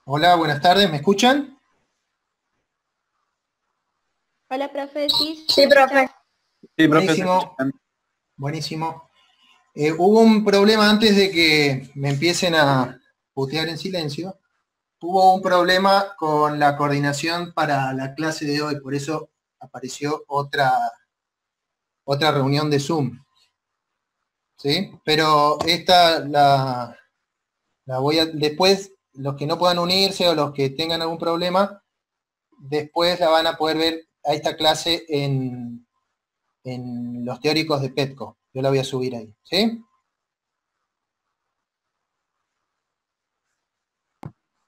Hola, buenas tardes, ¿me escuchan? Hola, profe, sí, Sí, profe. Sí, profe, se Buenísimo, escuchan. buenísimo. Hubo un problema antes de que me empiecen a putear en silencio. Hubo un problema con la coordinación para la clase de hoy, por eso apareció otra reunión de Zoom. ¿Sí? Pero esta la voy a, después, los que no puedan unirse o los que tengan algún problema, después la van a poder ver a esta clase en los teóricos de Petco. Yo la voy a subir ahí, ¿sí?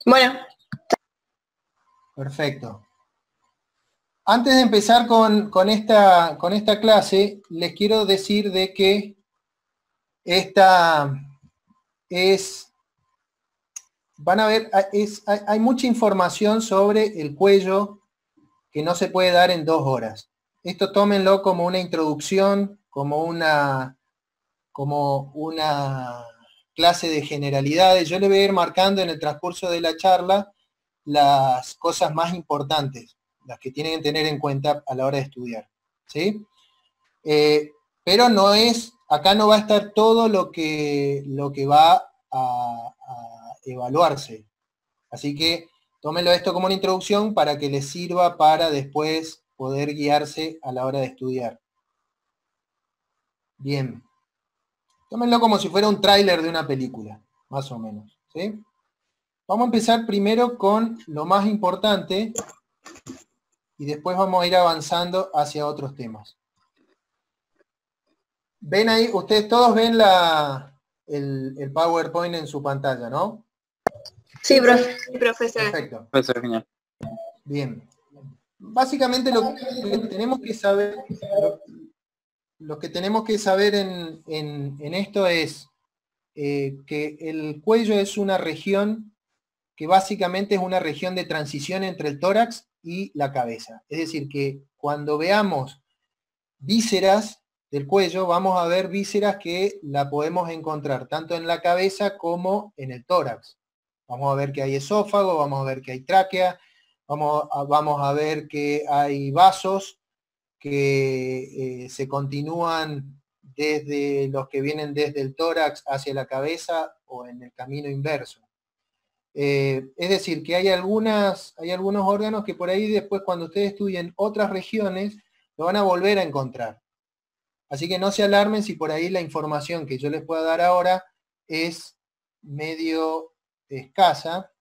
Bueno, Perfecto. Antes de empezar con esta clase, les quiero decir de que esta es, van a ver, hay mucha información sobre el cuello que no se puede dar en 2 horas. Esto tómenlo como una introducción, como una clase de generalidades. Yo le voy a ir marcando en el transcurso de la charla las cosas más importantes, las que tienen que tener en cuenta a la hora de estudiar, ¿sí? Pero no es, acá no va a estar todo lo que va a evaluarse. Así que tómenlo esto como una introducción para que les sirva para después poder guiarse a la hora de estudiar. Bien. Tómenlo como si fuera un tráiler de una película, más o menos, ¿sí? Vamos a empezar primero con lo más importante y después vamos a ir avanzando hacia otros temas. Ven ahí, ustedes todos ven el PowerPoint en su pantalla, ¿no? sí, profe. sí, profesor. Perfecto. Puede ser genial. Bien. Básicamente lo que tenemos que saber, lo que tenemos que saber en esto es que el cuello es una región que básicamente es una región de transición entre el tórax y la cabeza. Es decir, que cuando veamos vísceras del cuello, vamos a ver vísceras que la podemos encontrar tanto en la cabeza como en el tórax. Vamos a ver que hay esófago, vamos a ver que hay tráquea, vamos a ver que hay vasos que se continúan desde los que vienen desde el tórax hacia la cabeza o en el camino inverso. Es decir, que hay algunos órganos que por ahí después cuando ustedes estudien otras regiones lo van a volver a encontrar. Así que no se alarmen si por ahí la información que yo les pueda dar ahora es medio escasa,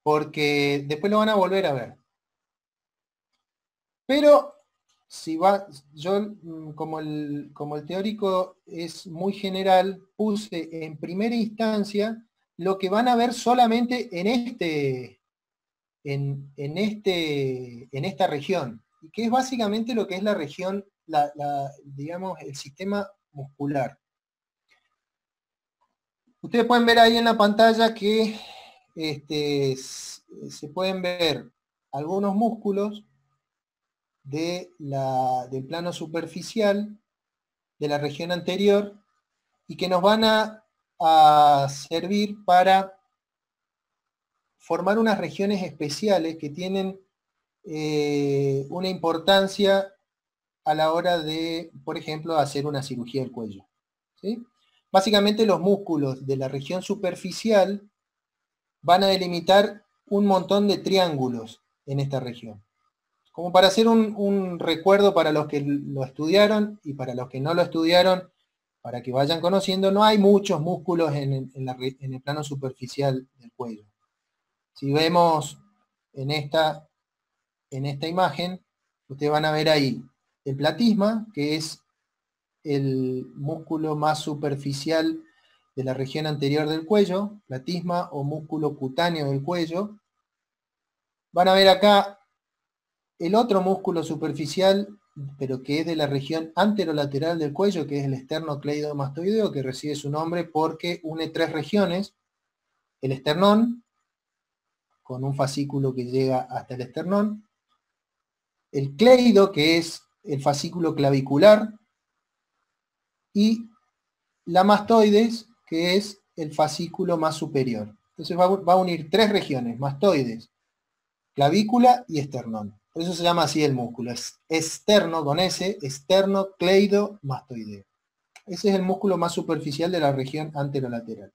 porque después lo van a volver a ver. Pero si va, yo como el teórico es muy general, puse en primera instancia lo que van a ver solamente en esta región, y que es básicamente lo que es la región, digamos, el sistema muscular. Ustedes pueden ver ahí en la pantalla que se pueden ver algunos músculos del plano superficial de la región anterior y que nos van a servir para formar unas regiones especiales que tienen una importancia a la hora de, por ejemplo, hacer una cirugía del cuello, ¿sí? Básicamente los músculos de la región superficial van a delimitar un montón de triángulos en esta región. Como para hacer un recuerdo para los que lo estudiaron y para los que no lo estudiaron, para que vayan conociendo, no hay muchos músculos en el plano superficial del cuello. Si vemos en esta imagen, ustedes van a ver ahí el platisma, que es el músculo más superficial de la región anterior del cuello, platisma o músculo cutáneo del cuello. Van a ver acá el otro músculo superficial, pero que es de la región anterolateral del cuello, que es el esternocleidomastoideo, que recibe su nombre porque une 3 regiones: el esternón, con un fascículo que llega hasta el esternón, el cleido, que es el fascículo clavicular, y la mastoides, que es el fascículo más superior. Entonces va a unir tres regiones, mastoides, clavícula y esternón. Por eso se llama así el músculo, es externo con S, esternocleidomastoideo. Ese es el músculo más superficial de la región anterolateral.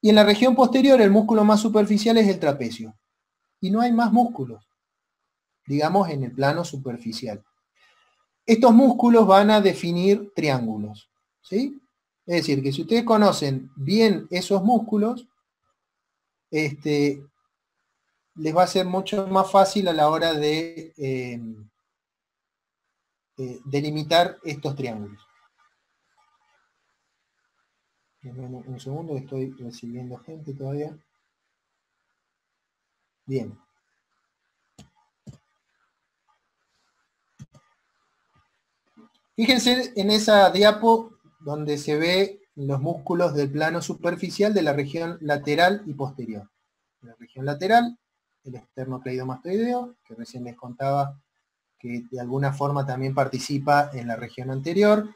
Y en la región posterior el músculo más superficial es el trapecio. Y no hay más músculos, digamos en el plano superficial. Estos músculos van a definir triángulos, ¿sí? Es decir, que si ustedes conocen bien esos músculos, les va a ser mucho más fácil a la hora de delimitar estos triángulos. Un segundo, estoy recibiendo gente todavía. Bien. Fíjense en esa diapo donde se ve los músculos del plano superficial de la región lateral y posterior. En la región lateral, el esternocleidomastoideo, que recién les contaba que de alguna forma también participa en la región anterior,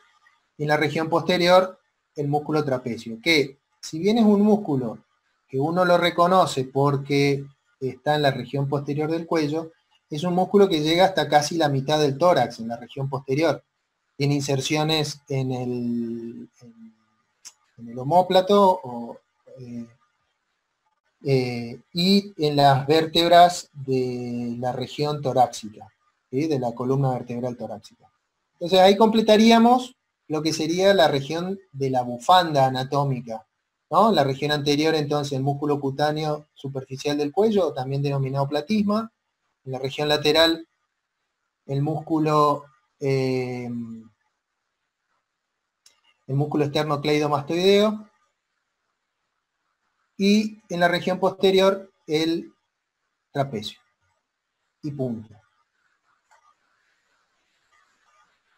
y en la región posterior, el músculo trapecio, que si bien es un músculo que uno lo reconoce porque está en la región posterior del cuello, es un músculo que llega hasta casi la mitad del tórax, en la región posterior. Tiene inserciones en el omóplato y en las vértebras de la región torácica, ¿sí? De la columna vertebral torácica. Entonces ahí completaríamos lo que sería la región de la bufanda anatómica, ¿no? La región anterior, entonces, el músculo cutáneo superficial del cuello, también denominado platisma. En la región lateral, el músculo esternocleidomastoideo. Y en la región posterior, el trapecio. Y punto.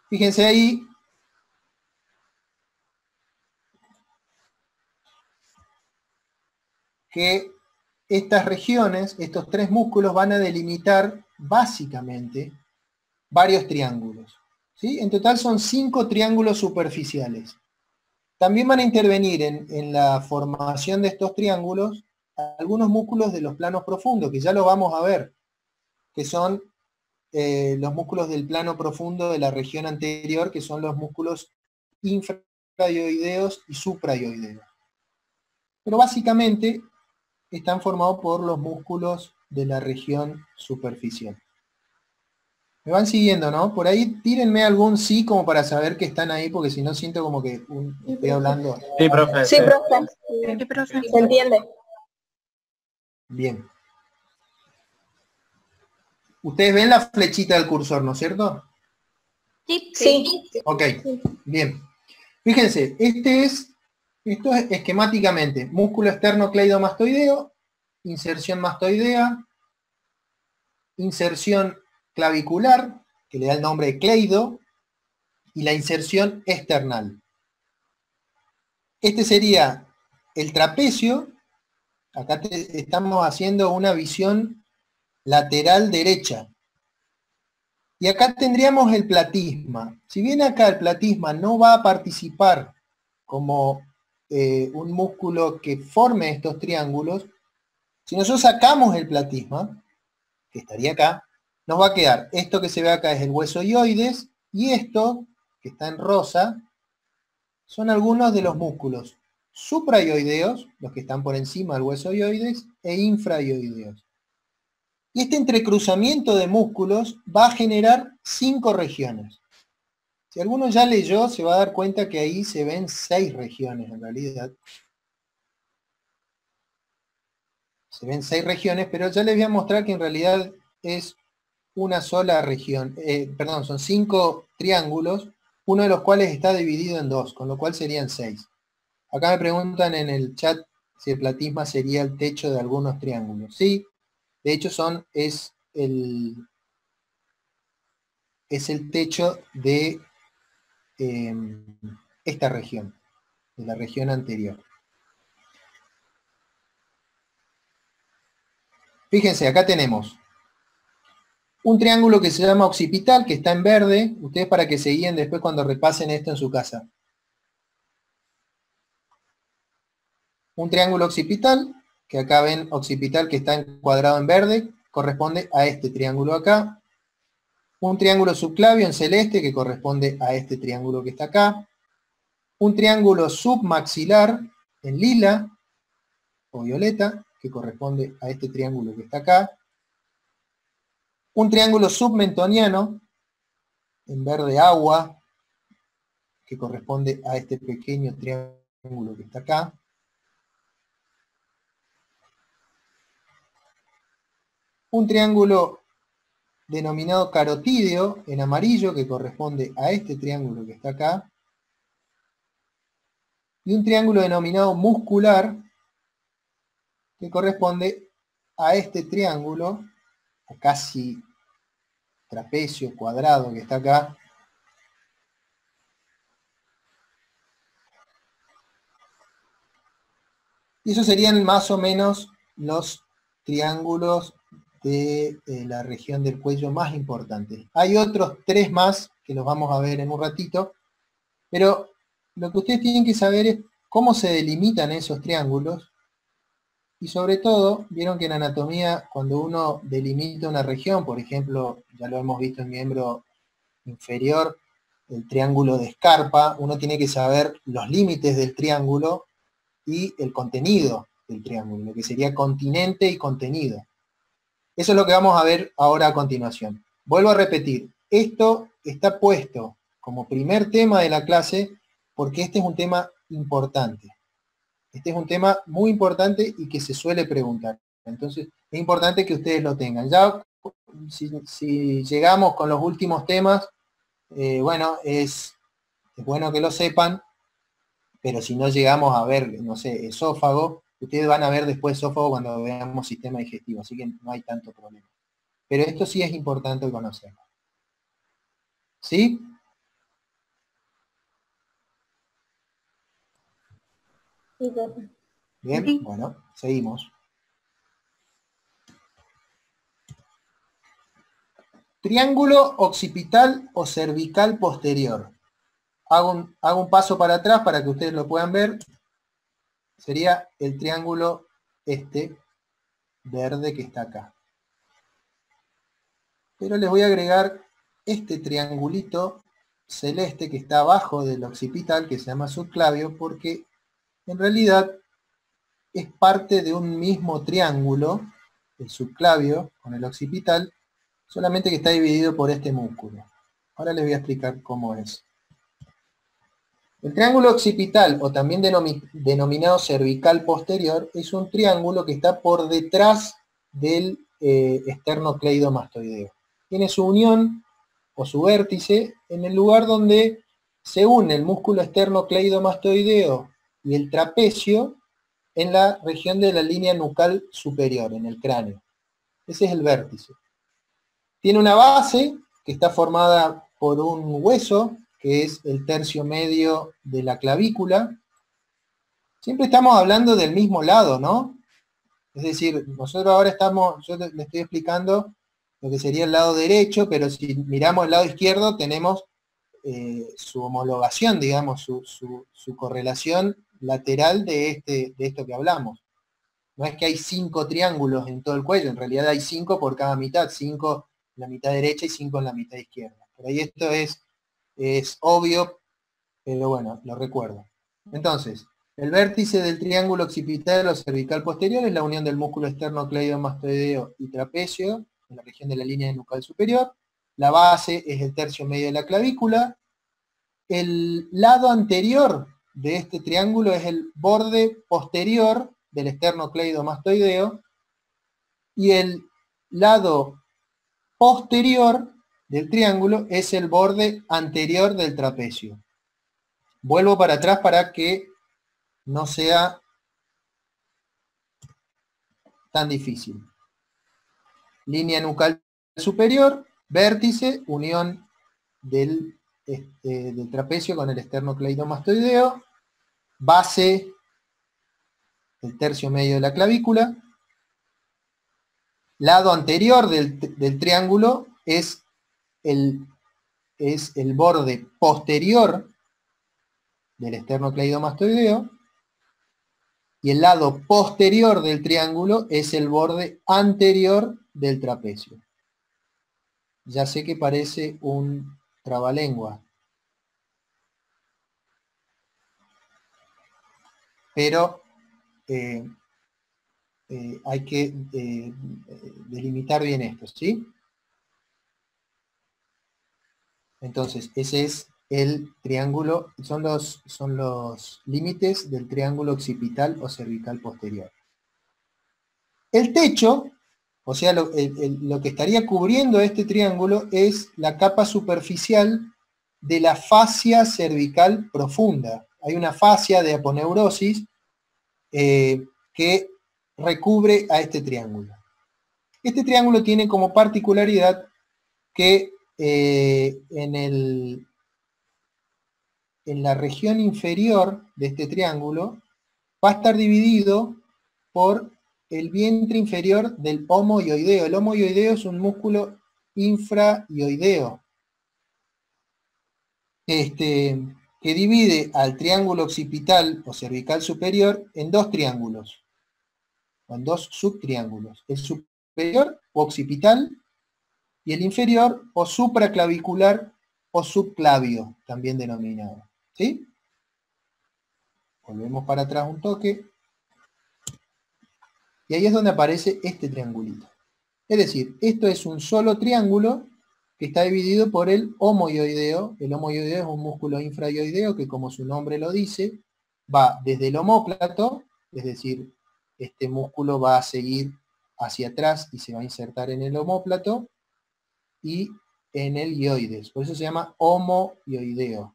Fíjense ahí que estas regiones, estos tres músculos, van a delimitar básicamente varios triángulos, ¿sí? En total son 5 triángulos superficiales. También van a intervenir en la formación de estos triángulos algunos músculos de los planos profundos, que ya lo vamos a ver, que son los músculos del plano profundo de la región anterior, que son los músculos infraioideos y supraioideos. Pero básicamente están formados por los músculos de la región superficial. Me van siguiendo, ¿no? Por ahí tírenme algún sí como para saber que están ahí, porque si no siento como que estoy hablando. Sí, profe. Sí, profe. Sí, profe. Se entiende. Bien. Ustedes ven la flechita del cursor, ¿no es cierto? Sí. Sí. Ok, bien. Fíjense, esto es esquemáticamente, músculo esternocleidomastoideo, inserción mastoidea, inserción clavicular, que le da el nombre de cleido, y la inserción external. Este sería el trapecio. Acá estamos haciendo una visión lateral derecha. Y acá tendríamos el platisma. Si bien acá el platisma no va a participar como un músculo que forme estos triángulos, si nosotros sacamos el platisma, que estaría acá, nos va a quedar, esto que se ve acá es el hueso ioides, y esto, que está en rosa, son algunos de los músculos supraioideos, los que están por encima del hueso ioides, e infraioideos. Y este entrecruzamiento de músculos va a generar 5 regiones. Si alguno ya leyó, se va a dar cuenta que ahí se ven 6 regiones en realidad. Se ven 6 regiones, pero ya les voy a mostrar que en realidad es una sola región. Perdón, son 5 triángulos, uno de los cuales está dividido en 2, con lo cual serían 6. Acá me preguntan en el chat si el platisma sería el techo de algunos triángulos. Sí, de hecho es el techo de esta región, de la región anterior. Fíjense, acá tenemos un triángulo que se llama occipital, que está en verde. Ustedes para que se guíen después cuando repasen esto en su casa. Un triángulo occipital, que acá ven occipital que está encuadrado en verde, corresponde a este triángulo acá. Un triángulo subclavio en celeste que corresponde a este triángulo que está acá. Un triángulo submaxilar en lila o violeta que corresponde a este triángulo que está acá. Un triángulo submentoniano en verde agua que corresponde a este pequeño triángulo que está acá. Un triángulo denominado carotídeo en amarillo que corresponde a este triángulo que está acá. Y un triángulo denominado muscular que corresponde a este triángulo, o casi trapecio cuadrado que está acá. Y esos serían más o menos los triángulos de la región del cuello más importantes. Hay otros 3 más que los vamos a ver en un ratito, pero lo que ustedes tienen que saber es cómo se delimitan esos triángulos y sobre todo, vieron que en anatomía cuando uno delimita una región, por ejemplo, ya lo hemos visto en miembro inferior, el triángulo de Scarpa, uno tiene que saber los límites del triángulo y el contenido del triángulo, lo que sería continente y contenido. Eso es lo que vamos a ver ahora a continuación. Vuelvo a repetir, esto está puesto como primer tema de la clase porque este es un tema importante. Este es un tema muy importante y que se suele preguntar. Entonces, es importante que ustedes lo tengan. Ya, si llegamos con los últimos temas, bueno, es bueno que lo sepan, pero si no llegamos a ver, no sé, esófago, ustedes van a ver después esófago cuando veamos sistema digestivo, así que no hay tanto problema. Pero esto sí es importante conocerlo. ¿Sí? Bien, Sí. bueno, seguimos. Triángulo occipital o cervical posterior. Hago un paso para atrás para que ustedes lo puedan ver. Sería el triángulo este verde que está acá. Pero les voy a agregar este triangulito celeste que está abajo del occipital, que se llama subclavio, porque en realidad es parte de un mismo triángulo, el subclavio con el occipital, solamente que está dividido por este músculo. Ahora les voy a explicar cómo es. El triángulo occipital, o también denominado cervical posterior, es un triángulo que está por detrás del esternocleidomastoideo. Tiene su unión o su vértice en el lugar donde se une el músculo esternocleidomastoideo y el trapecio en la región de la línea nucal superior, en el cráneo. Ese es el vértice. Tiene una base que está formada por un hueso, que es el tercio medio de la clavícula. Siempre estamos hablando del mismo lado, ¿no? Es decir, nosotros ahora yo le estoy explicando lo que sería el lado derecho, pero si miramos el lado izquierdo tenemos su homologación, digamos, su correlación lateral de esto que hablamos. No es que hay 5 triángulos en todo el cuello, en realidad hay 5 por cada mitad, 5 en la mitad derecha y 5 en la mitad izquierda. Por ahí esto es obvio, pero bueno, lo recuerdo. Entonces, el vértice del triángulo occipital o cervical posterior es la unión del músculo esternocleidomastoideo y trapecio en la región de la línea nucal superior. La base es el tercio medio de la clavícula. El lado anterior de este triángulo es el borde posterior del esternocleidomastoideo y el lado posterior del triángulo es el borde anterior del trapecio. Vuelvo para atrás para que no sea tan difícil. Línea nucal superior, vértice, unión del trapecio con el esternocleidomastoideo, base, el tercio medio de la clavícula. Lado anterior del triángulo es el borde posterior del esternocleidomastoideo Y el lado posterior del triángulo es el borde anterior del trapecio. Ya sé que parece un trabalengua, pero hay que delimitar bien esto, ¿sí? Entonces, ese es el triángulo, son los límites del triángulo occipital o cervical posterior. El techo, o sea, lo que estaría cubriendo este triángulo es la capa superficial de la fascia cervical profunda. Hay una fascia de aponeurosis que recubre a este triángulo. Este triángulo tiene como particularidad que en la región inferior de este triángulo va a estar dividido por el vientre inferior del homoioideo. El homoioideo es un músculo infraioideo que divide al triángulo occipital o cervical superior en dos triángulos, o en dos subtriángulos. El superior o occipital y el inferior o supraclavicular o subclavio, también denominado. ¿Sí? Volvemos para atrás un toque. Y ahí es donde aparece este triangulito. Es decir, esto es un solo triángulo que está dividido por el homoioideo. El homoioideo es un músculo infraioideo que, como su nombre lo dice, va desde el omóplato, es decir, este músculo va a seguir hacia atrás y se va a insertar en el omóplato, y en el ioides. Por eso se llama homoioideo.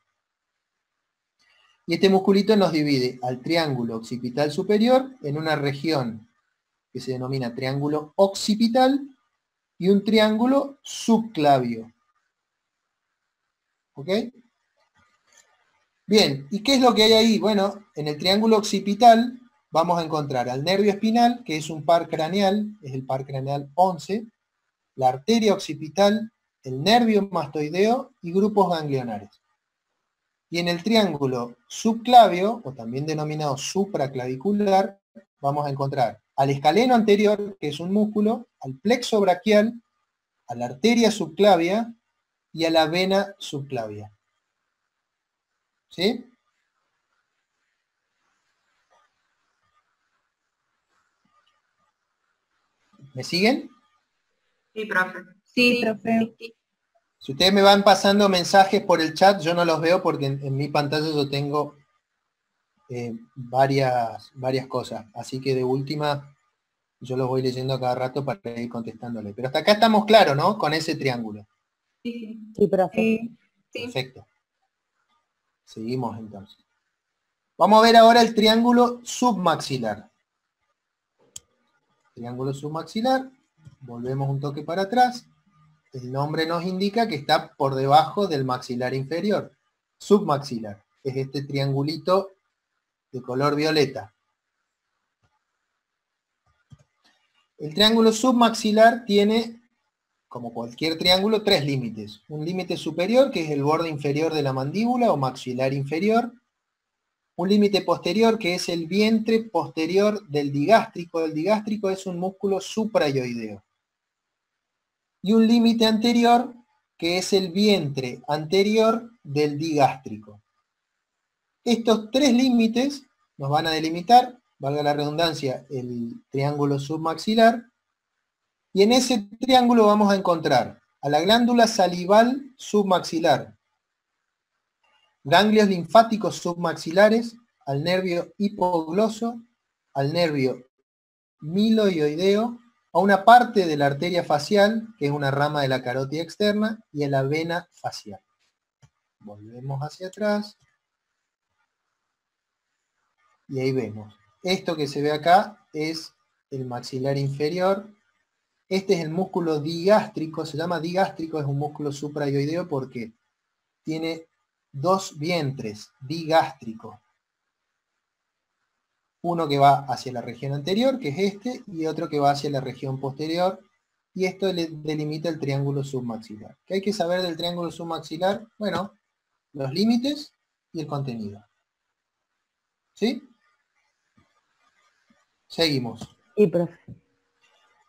Y este musculito nos divide al triángulo occipital superior en una región que se denomina triángulo occipital y un triángulo subclavio. ¿Ok? Bien, ¿y qué es lo que hay ahí? Bueno, en el triángulo occipital vamos a encontrar al nervio espinal, que es un par craneal, es el par craneal 11, la arteria occipital, el nervio mastoideo y grupos ganglionares. Y en el triángulo subclavio, o también denominado supraclavicular, vamos a encontrar al escaleno anterior, que es un músculo, al plexo braquial, a la arteria subclavia y a la vena subclavia. ¿Sí? ¿Me siguen? Sí, profe. Sí, profe. Si ustedes me van pasando mensajes por el chat, yo no los veo porque en mi pantalla yo tengo varias cosas. Así que de última, yo los voy leyendo a cada rato para ir contestándole. Pero hasta acá estamos claros, ¿no? Con ese triángulo. Sí, profe. sí. Perfecto. Seguimos entonces. Vamos a ver ahora el triángulo submaxilar. Triángulo submaxilar. Volvemos un toque para atrás. El nombre nos indica que está por debajo del maxilar inferior. Submaxilar. Es este triangulito de color violeta. El triángulo submaxilar tiene, como cualquier triángulo, tres límites. Un límite superior, que es el borde inferior de la mandíbula o maxilar inferior. Un límite posterior, que es el vientre posterior del digástrico. El digástrico es un músculo supraioideo. Y un límite anterior, que es el vientre anterior del digástrico. Estos tres límites nos van a delimitar, valga la redundancia, el triángulo submaxilar. Y en ese triángulo vamos a encontrar a la glándula salival submaxilar, ganglios linfáticos submaxilares, al nervio hipogloso, al nervio miloioideo, a una parte de la arteria facial, que es una rama de la carótida externa, y a la vena facial. Volvemos hacia atrás. Y ahí vemos. Esto que se ve acá es el maxilar inferior. Este es el músculo digástrico, se llama digástrico, es un músculo supraioideo porque tiene dos vientres digástricos. Uno que va hacia la región anterior, que es este, y otro que va hacia la región posterior, y esto le delimita el triángulo submaxilar. ¿Qué hay que saber del triángulo submaxilar? Bueno, los límites y el contenido. ¿Sí? Seguimos. Sí, profe.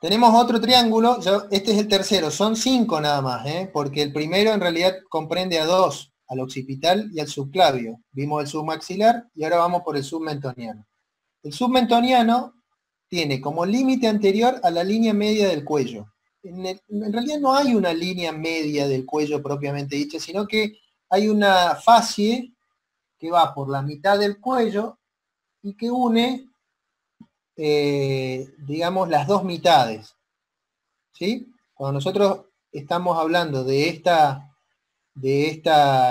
Tenemos otro triángulo, este es el tercero, son 5 nada más, porque el primero en realidad comprende a 2, al occipital y al subclavio. Vimos el submaxilar y ahora vamos por el submentoniano. El submentoniano tiene como límite anterior a la línea media del cuello. En realidad no hay una línea media del cuello propiamente dicha, sino que hay una fascie que va por la mitad del cuello y que une, digamos, las dos mitades. ¿Sí? Cuando nosotros estamos hablando de esta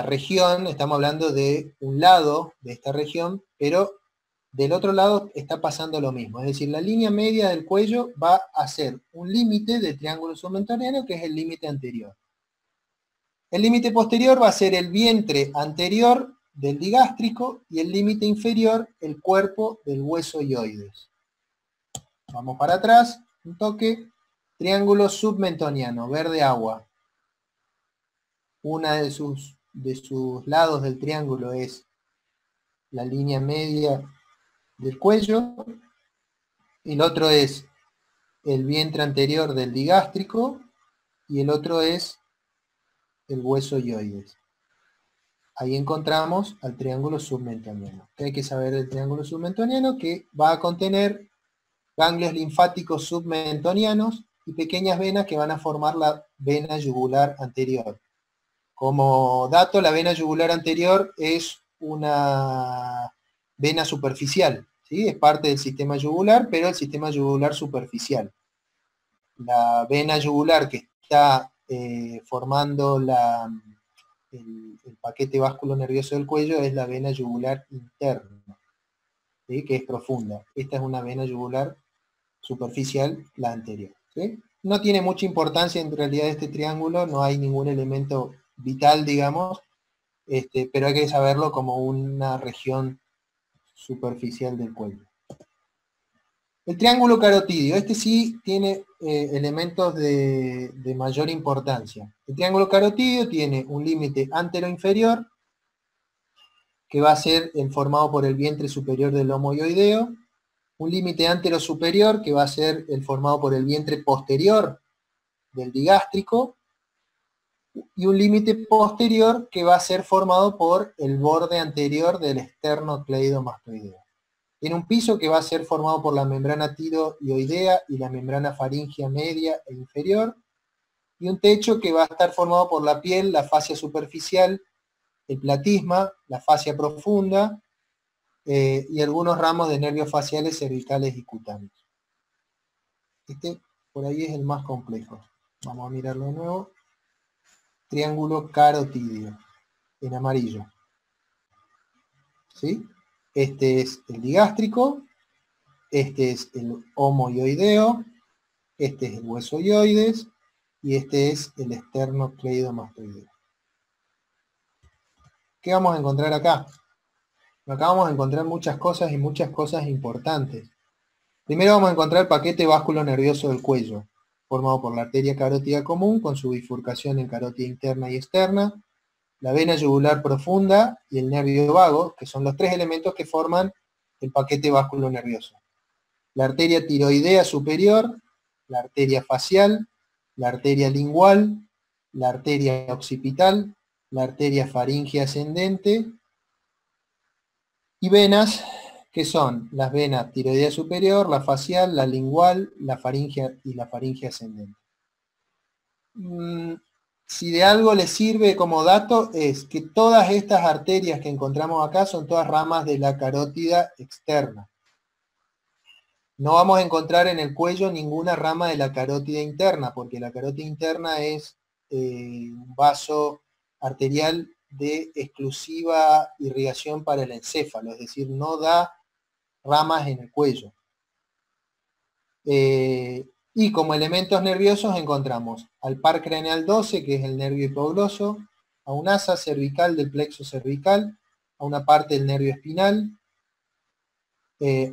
región, estamos hablando de un lado de esta región, pero del otro lado está pasando lo mismo. Es decir, la línea media del cuello va a ser un límite del triángulo submentoniano, que es el límite anterior. El límite posterior va a ser el vientre anterior del digástrico y el límite inferior, el cuerpo del hueso ioides. Vamos para atrás, un toque. Triángulo submentoniano, verde agua. Una de sus lados del triángulo es la línea media del cuello, y el otro es el vientre anterior del digástrico, y el otro es el hueso ioides. Ahí encontramos al triángulo submentoniano. ¿Qué hay que saber del triángulo submentoniano? Que va a contener ganglios linfáticos submentonianos y pequeñas venas que van a formar la vena yugular anterior. Como dato, la vena yugular anterior es una vena superficial, ¿sí? Es parte del sistema yugular, pero el sistema yugular superficial. La vena yugular que está formando el paquete vasculonervioso del cuello es la vena yugular interna, ¿sí? Que es profunda. Esta es una vena yugular superficial, la anterior, ¿sí? No tiene mucha importancia en realidad este triángulo, no hay ningún elemento vital, digamos, pero hay que saberlo como una región superficial del cuello. El triángulo carotidio, este sí tiene elementos de mayor importancia. El triángulo carotidio tiene un límite antero-inferior, que va a ser formado por el vientre superior del lomo ioideo, un límite antero-superior, que va a ser el formado por el vientre posterior del digástrico, y un límite posterior que va a ser formado por el borde anterior del esternocleidomastoideo. Tiene un piso que va a ser formado por la membrana tiroidea y la membrana faríngea media e inferior, y un techo que va a estar formado por la piel, la fascia superficial, el platisma, la fascia profunda, y algunos ramos de nervios faciales, cervicales y cutáneos. Este por ahí es el más complejo. Vamos a mirarlo de nuevo. Triángulo carotidio, en amarillo. ¿Sí? Este es el digástrico, este es el homoioideo, este es el hueso ioides, y este es el esternocleidomastoideo. ¿Qué vamos a encontrar acá? Acá vamos a encontrar muchas cosas y muchas cosas importantes. Primero vamos a encontrar el paquete vasculonervioso del cuello, formado por la arteria carótida común, con su bifurcación en carótida interna y externa, la vena yugular profunda y el nervio vago, que son los tres elementos que forman el paquete vasculonervioso. La arteria tiroidea superior, la arteria facial, la arteria lingual, la arteria occipital, la arteria faríngea ascendente, y venas que son las venas tiroidea superior, la facial, la lingual, la faríngea y la faríngea ascendente. Si de algo les sirve como dato es que todas estas arterias que encontramos acá son todas ramas de la carótida externa. No vamos a encontrar en el cuello ninguna rama de la carótida interna, porque la carótida interna es un vaso arterial de exclusiva irrigación para el encéfalo, es decir, no da ramas en el cuello. Y como elementos nerviosos encontramos al par craneal 12, que es el nervio hipogloso, a un asa cervical del plexo cervical, a una parte del nervio espinal,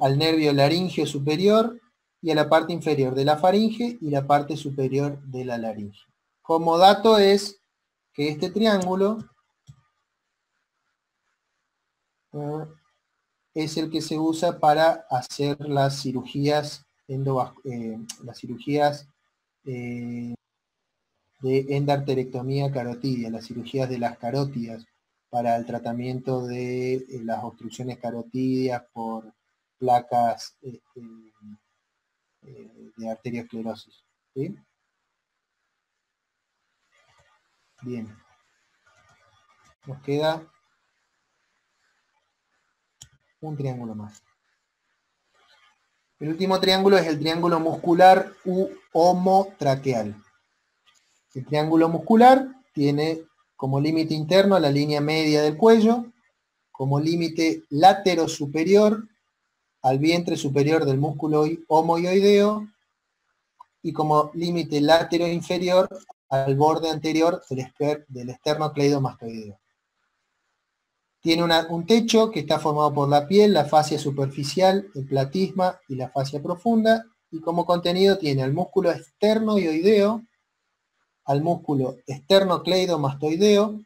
al nervio laríngeo superior y a la parte inferior de la faringe y la parte superior de la laringe. Como dato es que este triángulo es el que se usa para hacer las cirugías de endarterectomía carotidia, las cirugías de las carótidas para el tratamiento de las obstrucciones carotidias por placas de arteriosclerosis. ¿Sí? Bien. Nos queda un triángulo más. El último triángulo es el triángulo muscular u homotraqueal. El triángulo muscular tiene como límite interno la línea media del cuello, como límite látero superior al vientre superior del músculo homoioideo y como límite látero inferior al borde anterior del esternocleidomastoideo. Tiene un techo que está formado por la piel, la fascia superficial, el platisma y la fascia profunda, y como contenido tiene al músculo esternoioideo, al músculo esternocleidomastoideo,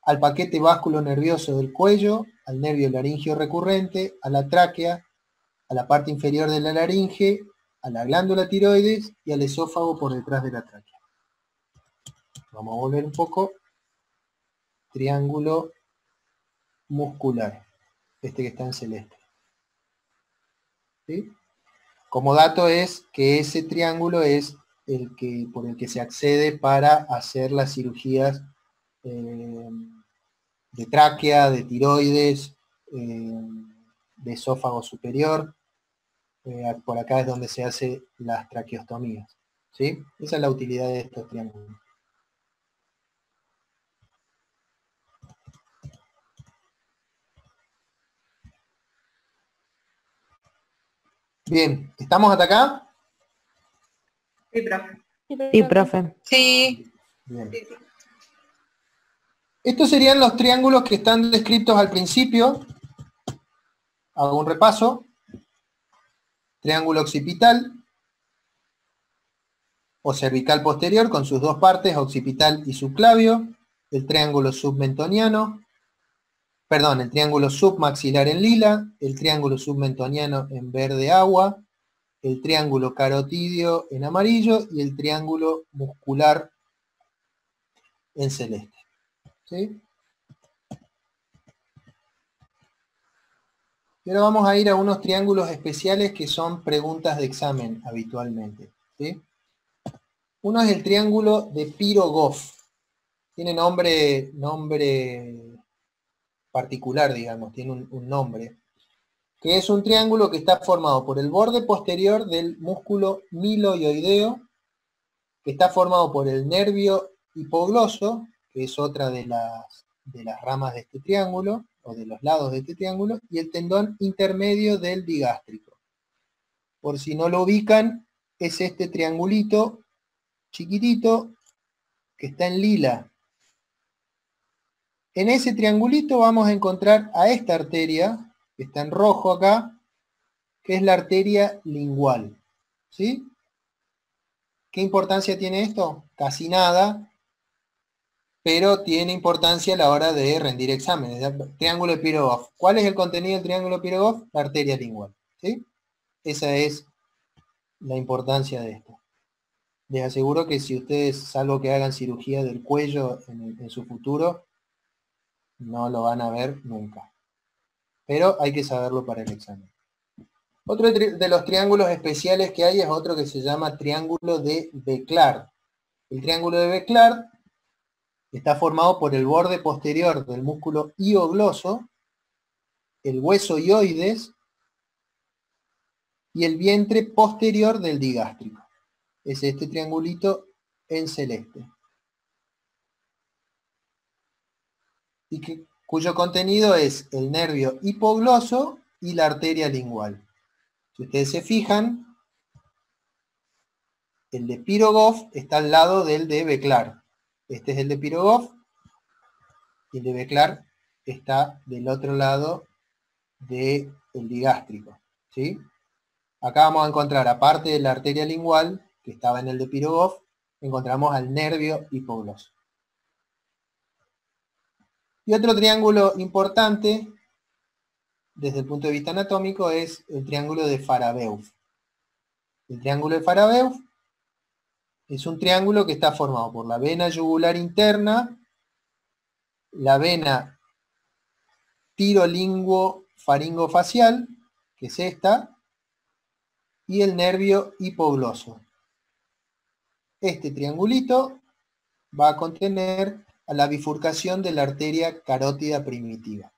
al paquete vasculonervioso del cuello, al nervio laringio recurrente, a la tráquea, a la parte inferior de la laringe, a la glándula tiroides y al esófago por detrás de la tráquea. Vamos a volver un poco. Triángulo muscular, este que está en celeste. ¿Sí? Como dato es que ese triángulo es por el que se accede para hacer las cirugías de tráquea, de tiroides, de esófago superior. Por acá es donde se hace las traqueostomías. ¿Sí? Esa es la utilidad de estos triángulos. Bien, ¿estamos hasta acá? Sí, profe. Sí, profe. Sí. Bien. Sí, sí. Estos serían los triángulos que están descritos al principio. Hago un repaso. Triángulo occipital o cervical posterior con sus dos partes, occipital y subclavio. El triángulo submentoniano. Perdón, el triángulo submaxilar en lila. El triángulo submentoniano en verde agua. El triángulo carotidio en amarillo y el triángulo muscular en celeste. ¿Sí? Y ahora vamos a ir a unos triángulos especiales que son preguntas de examen habitualmente. ¿Sí? Uno es el triángulo de Pirogov. Tiene nombre particular, digamos, tiene un nombre. Que es un triángulo que está formado por el borde posterior del músculo miloioideo, que está formado por el nervio hipogloso, que es otra de las ramas de este triángulo, o de los lados de este triángulo, y el tendón intermedio del digástrico. Por si no lo ubican, es este triangulito chiquitito que está en lila. En ese triangulito vamos a encontrar a esta arteria, que está en rojo acá, que es la arteria lingual. ¿Sí? ¿Qué importancia tiene esto? Casi nada, pero tiene importancia a la hora de rendir exámenes. Triángulo de Pirogov. ¿Cuál es el contenido del triángulo de Pirogov? La arteria lingual. ¿Sí? Esa es la importancia de esto. Les aseguro que si ustedes, salvo que hagan cirugía del cuello en su futuro, no lo van a ver nunca. Pero hay que saberlo para el examen. Otro de los triángulos especiales que hay es otro que se llama triángulo de Béclard. El triángulo de Béclard está formado por el borde posterior del músculo hiogloso, el hueso hioides y el vientre posterior del digástrico. Es este triangulito en celeste. Y cuyo contenido es el nervio hipogloso y la arteria lingual. Si ustedes se fijan, el de Pirogov está al lado del de Béclard. Este es el de Pirogov y el de Béclard está del otro lado del digástrico. ¿Sí? Acá vamos a encontrar, aparte de la arteria lingual, que estaba en el de Pirogov, encontramos al nervio hipogloso. Y otro triángulo importante desde el punto de vista anatómico, es el triángulo de Farabeuf. El triángulo de Farabeuf es un triángulo que está formado por la vena yugular interna, la vena tirolinguofaringofacial, que es esta, y el nervio hipogloso. Este triangulito va a contener a la bifurcación de la arteria carótida primitiva.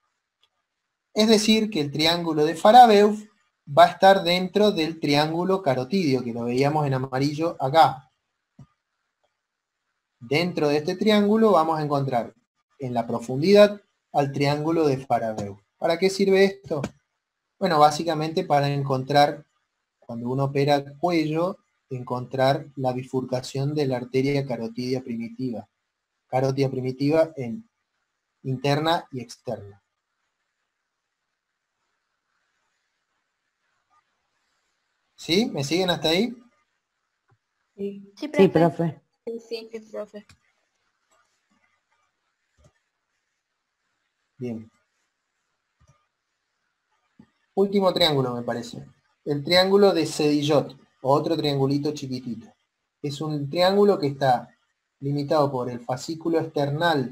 Es decir, que el triángulo de Farabeuf va a estar dentro del triángulo carotidio, que lo veíamos en amarillo acá. Dentro de este triángulo vamos a encontrar en la profundidad al triángulo de Farabeuf. ¿Para qué sirve esto? Bueno, básicamente para encontrar, cuando uno opera el cuello, encontrar la bifurcación de la arteria carótida primitiva. Carótida primitiva en interna y externa. ¿Sí? ¿Me siguen hasta ahí? Sí. Sí, Sí, profe. Sí, profe. Bien. Último triángulo, me parece. El triángulo de Sedillot, otro triangulito chiquitito. Es un triángulo que está limitado por el fascículo external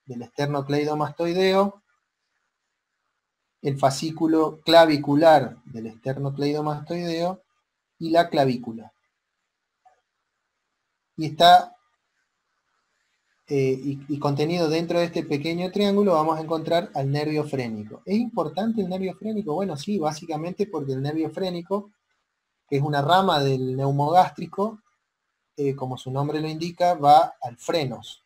del esternocleidomastoideo, el fascículo clavicular del esternocleidomastoideo y la clavícula. Y está y contenido dentro de este pequeño triángulo vamos a encontrar al nervio frénico. ¿Es importante el nervio frénico? Bueno, sí, básicamente porque el nervio frénico, que es una rama del neumogástrico, como su nombre lo indica, va al frenos.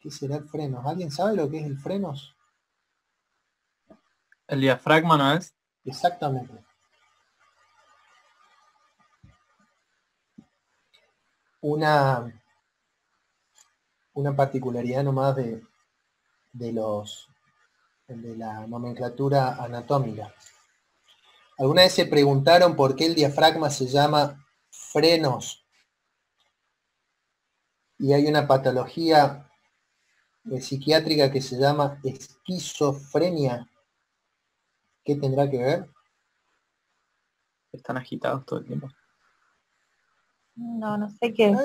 ¿Qué será el frenos? ¿Alguien sabe lo que es el frenos? El diafragma, ¿no es? Exactamente. Una particularidad nomás de la nomenclatura anatómica. ¿Alguna vez se preguntaron por qué el diafragma se llama frenos? Y hay una patología psiquiátrica que se llama esquizofrenia. ¿Qué tendrá que ver? Están agitados todo el tiempo. No sé qué es.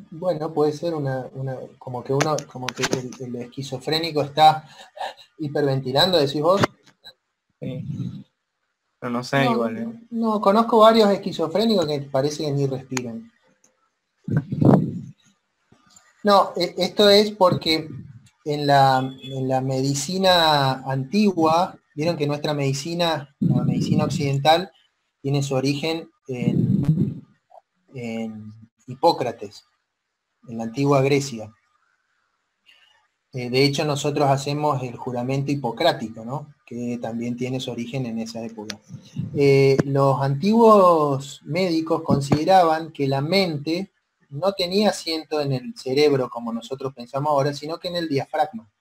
Bueno, puede ser como que el esquizofrénico está hiperventilando, decís vos. Sí. Pero no sé, igual. No, conozco varios esquizofrénicos que parece que ni respiran. No, esto es porque en la medicina antigua, vieron que nuestra medicina, la medicina occidental, tiene su origen en Hipócrates, en la antigua Grecia. De hecho, nosotros hacemos el juramento hipocrático, ¿no? Que también tiene su origen en esa época. Los antiguos médicos consideraban que la mente no tenía asiento en el cerebro como nosotros pensamos ahora, sino que en el diafragma.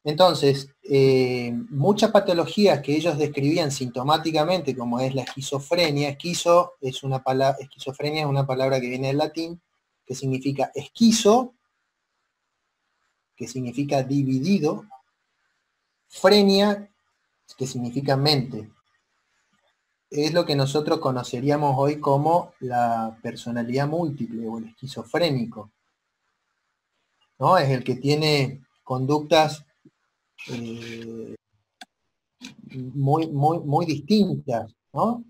Entonces, muchas patologías que ellos describían sintomáticamente, como es la esquizofrenia, esquizofrenia es una palabra que viene del latín, que significa esquizo, que significa dividido, frenia, que significa mente. Es lo que nosotros conoceríamos hoy como la personalidad múltiple o el esquizofrénico, ¿no? Es el que tiene conductas muy distintas, ¿no?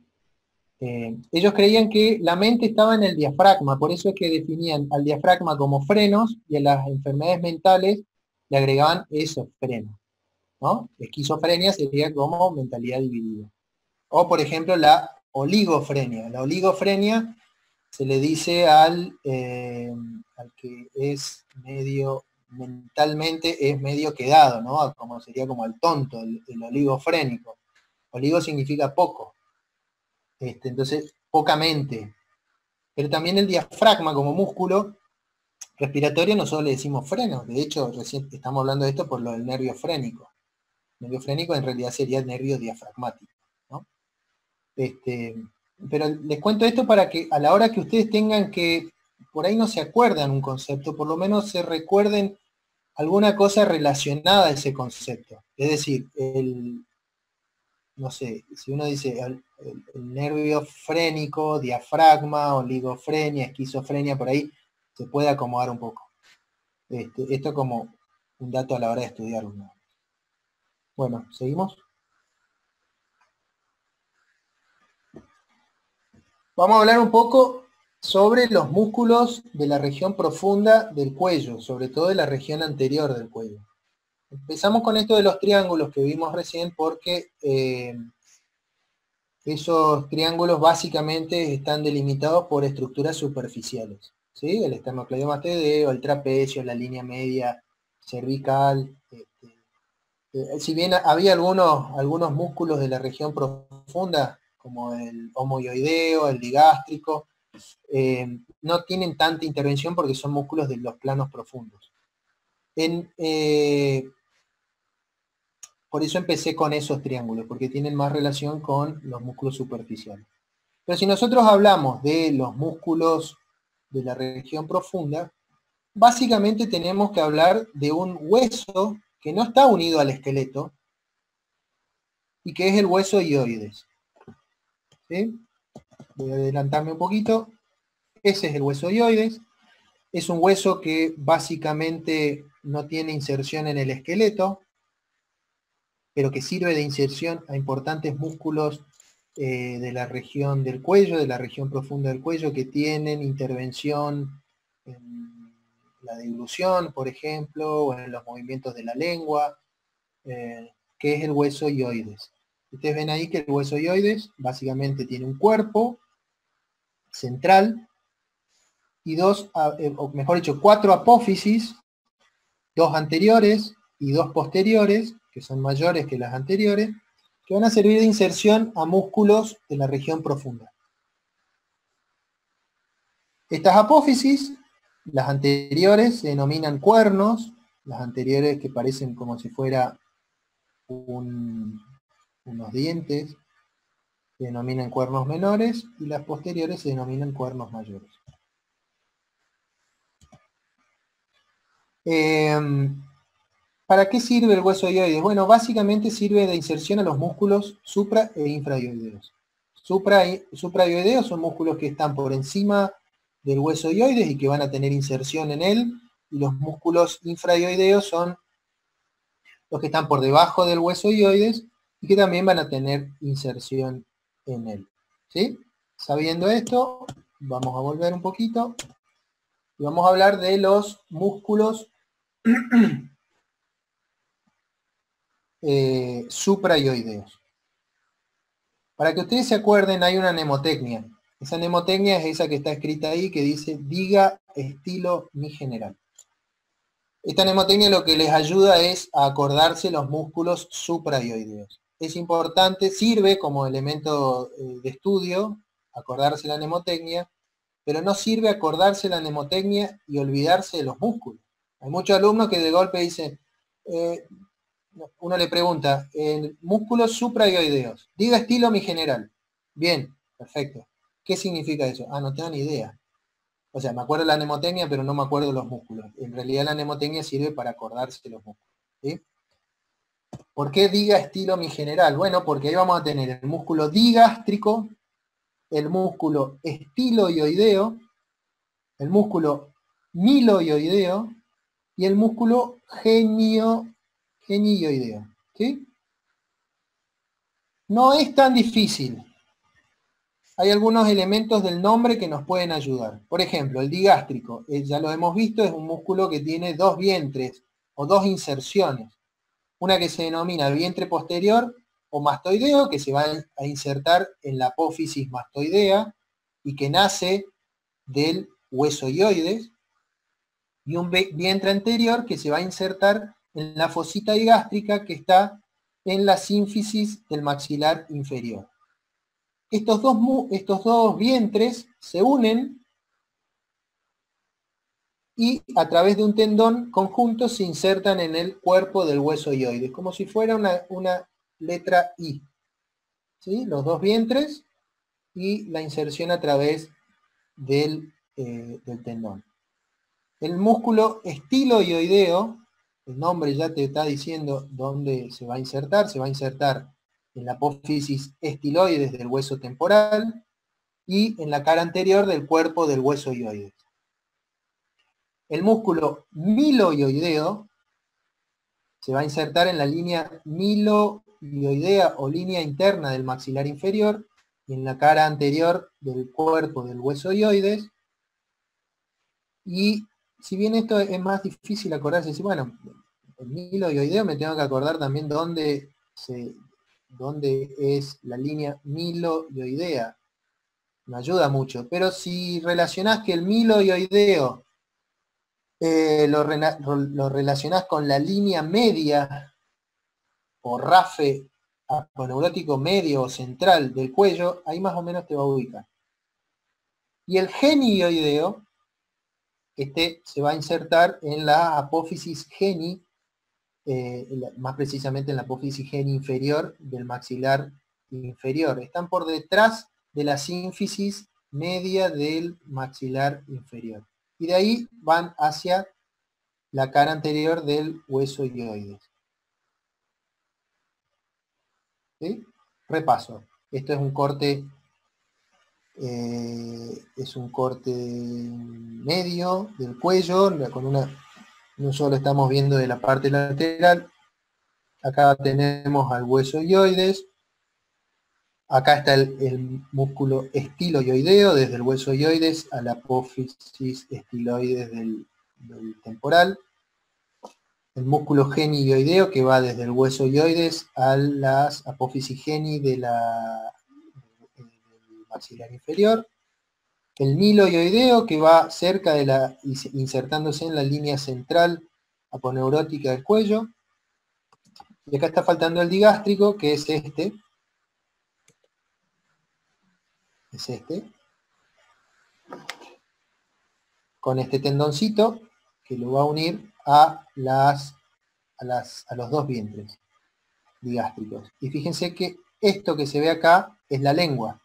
Ellos creían que la mente estaba en el diafragma, por eso es que definían al diafragma como frenos y a las enfermedades mentales le agregaban esos frenos, ¿no? Esquizofrenia sería como mentalidad dividida. O, por ejemplo, la oligofrenia. La oligofrenia se le dice al que es medio, mentalmente es medio quedado, ¿no? Como sería como el tonto, el oligofrénico. Oligo significa poco. Entonces, poca mente. Pero también el diafragma como músculo respiratorio nosotros le decimos frenos. De hecho, recién estamos hablando de esto por lo del nervio frénico. El nervio frénico en realidad sería el nervio diafragmático, ¿no? Pero les cuento esto para que a la hora que ustedes tengan que, por ahí no se acuerdan un concepto, por lo menos se recuerden alguna cosa relacionada a ese concepto. Es decir, no sé, si uno dice el nervio frénico, diafragma, oligofrenia, esquizofrenia, por ahí se puede acomodar un poco. Esto como un dato a la hora de estudiarlo, ¿no? Bueno, ¿seguimos? Vamos a hablar un poco sobre los músculos de la región profunda del cuello, sobre todo de la región anterior del cuello. Empezamos con esto de los triángulos que vimos recién porque esos triángulos básicamente están delimitados por estructuras superficiales, ¿sí? El esternocleidomastoideo, el trapecio, la línea media cervical. Si bien había algunos músculos de la región profunda, como el homoioideo, el digástrico, no tienen tanta intervención porque son músculos de los planos profundos. Por eso empecé con esos triángulos, porque tienen más relación con los músculos superficiales. Pero si nosotros hablamos de los músculos de la región profunda, básicamente tenemos que hablar de un hueso que no está unido al esqueleto y que es el hueso hioides. ¿Sí? Voy a adelantarme un poquito. Ese es el hueso hioides. Es un hueso que básicamente no tiene inserción en el esqueleto, pero que sirve de inserción a importantes músculos de la región del cuello, de la región profunda del cuello, que tienen intervención en la deglución, por ejemplo, o en los movimientos de la lengua, que es el hueso hioides. Ustedes ven ahí que el hueso hioides básicamente tiene un cuerpo central y cuatro apófisis, dos anteriores y dos posteriores, que son mayores que las anteriores, que van a servir de inserción a músculos de la región profunda. Estas apófisis, las anteriores se denominan cuernos, las anteriores que parecen como si fuera unos dientes, se denominan cuernos menores, y las posteriores se denominan cuernos mayores. ¿Para qué sirve el hueso hioides? Bueno, básicamente sirve de inserción a los músculos supra e infrahioideos. Suprahioideos son músculos que están por encima del hueso hioides y que van a tener inserción en él, y los músculos infrahioideos son los que están por debajo del hueso hioides y que también van a tener inserción en él. ¿Sí? Sabiendo esto, vamos a volver un poquito y vamos a hablar de los músculos suprahioideos. Para que ustedes se acuerden, hay una mnemotecnia. Esa mnemotecnia es esa que está escrita ahí, que dice, diga estilo mi general. Esta mnemotecnia lo que les ayuda es a acordarse los músculos suprahioideos. Es importante, sirve como elemento de estudio, acordarse la mnemotecnia, pero no sirve acordarse la mnemotecnia y olvidarse de los músculos. Hay muchos alumnos que de golpe dicen, uno le pregunta, músculos suprahioideos, diga estilo mi general. Bien, perfecto. ¿Qué significa eso? Ah, no tengo ni idea. O sea, me acuerdo de la mnemotecnia, pero no me acuerdo de los músculos. En realidad la mnemotecnia sirve para acordarse de los músculos. ¿Sí? ¿Por qué diga estilo mi general? Bueno, porque ahí vamos a tener el músculo digástrico, el músculo estiloioideo, el músculo miloioideo y el músculo genioideo. ¿Sí? No es tan difícil. Hay algunos elementos del nombre que nos pueden ayudar. Por ejemplo, el digástrico, ya lo hemos visto, es un músculo que tiene dos vientres o dos inserciones. Una que se denomina vientre posterior o mastoideo, que se va a insertar en la apófisis mastoidea y que nace del hueso hioides, y un vientre anterior que se va a insertar en la fosita digástrica que está en la sínfisis del maxilar inferior. Estos dos vientres se unen y a través de un tendón conjunto se insertan en el cuerpo del hueso hioides, como si fuera una letra I. ¿Sí? Los dos vientres y la inserción a través del tendón. El músculo estiloioideo El nombre ya te está diciendo dónde se va a insertar. Se va a insertar en la apófisis estiloides del hueso temporal y en la cara anterior del cuerpo del hueso hioides. El músculo milohioideo se va a insertar en la línea milohioidea o línea interna del maxilar inferior y en la cara anterior del cuerpo del hueso hioides. Y si bien esto es más difícil acordarse, decir, bueno, el milohioideo me tengo que acordar también dónde es la línea milohioidea. Me ayuda mucho. Pero si relacionás que el milohioideo lo relacionás con la línea media o rafe aponeurótico medio o central del cuello, ahí más o menos te va a ubicar. Y el genioideo, este se va a insertar en la apófisis geni, más precisamente en la apófisis geni inferior del maxilar inferior. Están por detrás de la sínfisis media del maxilar inferior. Y de ahí van hacia la cara anterior del hueso hioides. ¿Sí? Repaso. Esto es un corte medio del cuello, no solo estamos viendo de la parte lateral. Acá tenemos al hueso hioides. Acá está el músculo estiloioideo, desde el hueso hioides a la apófisis estiloides del temporal. El músculo genioideo que va desde el hueso hioides a las apófisis geni del maxilar inferior. El milohioideo que va cerca de insertándose en la línea central aponeurótica del cuello. Y acá está faltando el digástrico, que es este. Es este. Con este tendoncito que lo va a unir a los dos vientres digástricos. Y fíjense que esto que se ve acá es la lengua.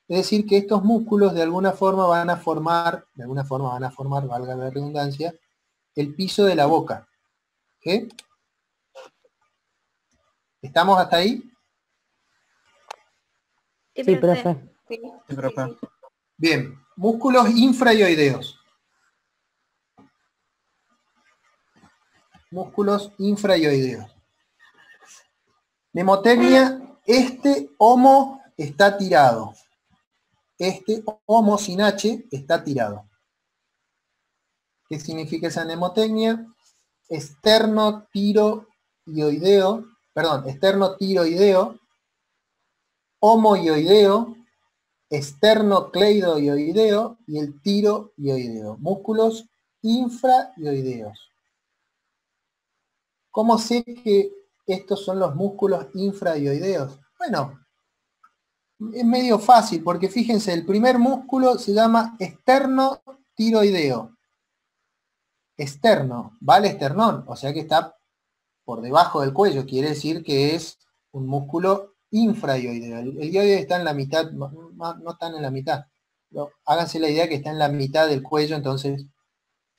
Es decir, que estos músculos de alguna forma van a formar, valga la redundancia, el piso de la boca. ¿Sí? ¿Estamos hasta ahí? Sí, profe. Sí, Sí, profe. sí. Bien, músculos infrahioideos. Músculos infrahioideos. Mnemotecnia, este homo está tirado. Este homo sin H está tirado. ¿Qué significa esa mnemotecnia? Esternotiroideo, homoioideo, esternocleidoioideo y el tiroioideo. Músculos infrahioideos. ¿Cómo sé que estos son los músculos infrahioideos? Bueno, es medio fácil porque fíjense, el primer músculo se llama esternotiroideo. Externo, va al esternón, o sea que está por debajo del cuello, quiere decir que es un músculo infrahioideo. El hioide está en la mitad, no están en la mitad. Pero háganse la idea que está en la mitad del cuello, entonces,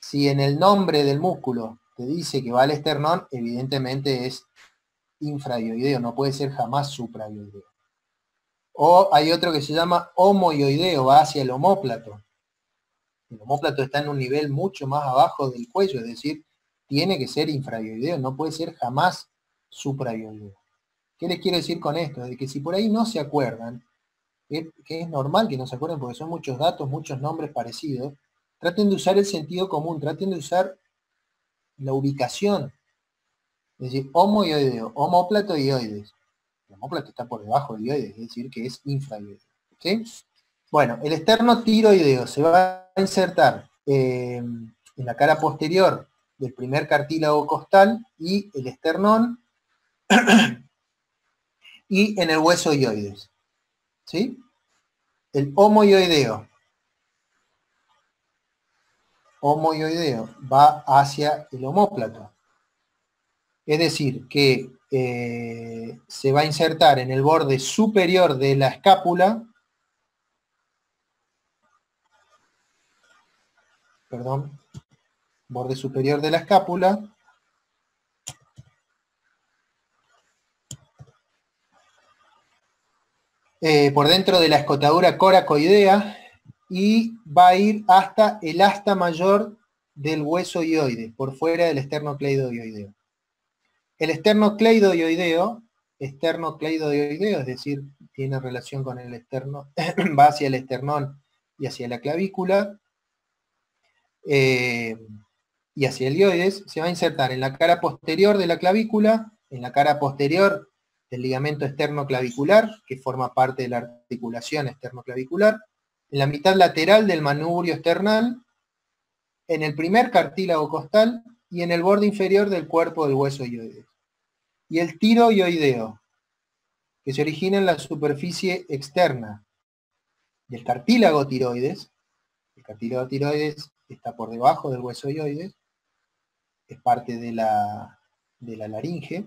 si en el nombre del músculo te dice que va al esternón, evidentemente es infrahioideo, no puede ser jamás suprahioideo. O hay otro que se llama homoioideo, va hacia el omóplato. El omóplato está en un nivel mucho más abajo del cuello, es decir, tiene que ser infrahioideo, no puede ser jamás suprahioideo. ¿Qué les quiero decir con esto? De que si por ahí no se acuerdan, que es normal que no se acuerden porque son muchos datos, muchos nombres parecidos, traten de usar el sentido común, traten de usar la ubicación. Es decir, homoioideo, omóplato y ioides. El omóplato está por debajo del ioides, es decir, que es infrahioideo. ¿Sí? Bueno, el esternotiroideo se va a insertar en la cara posterior del primer cartílago costal y el esternón y en el hueso hioides. ¿Sí? El homoioideo va hacia el omóplato. Es decir, que se va a insertar en el borde superior de la escápula, borde superior de la escápula, por dentro de la escotadura coracoidea y va a ir hasta el asta mayor del hueso hioide, por fuera del esternocleidoioideo. El esternocleidoioideo, es decir, tiene relación con el esterno, va hacia el esternón y hacia la clavícula, y hacia el hioides, se va a insertar en la cara posterior de la clavícula, en la cara posterior del ligamento esternoclavicular, que forma parte de la articulación esternoclavicular, en la mitad lateral del manubrio esternal, en el primer cartílago costal y en el borde inferior del cuerpo del hueso hioides. Y el tiroioideo, que se origina en la superficie externa del cartílago tiroides. El cartílago tiroides está por debajo del hueso hioides, es parte de la laringe,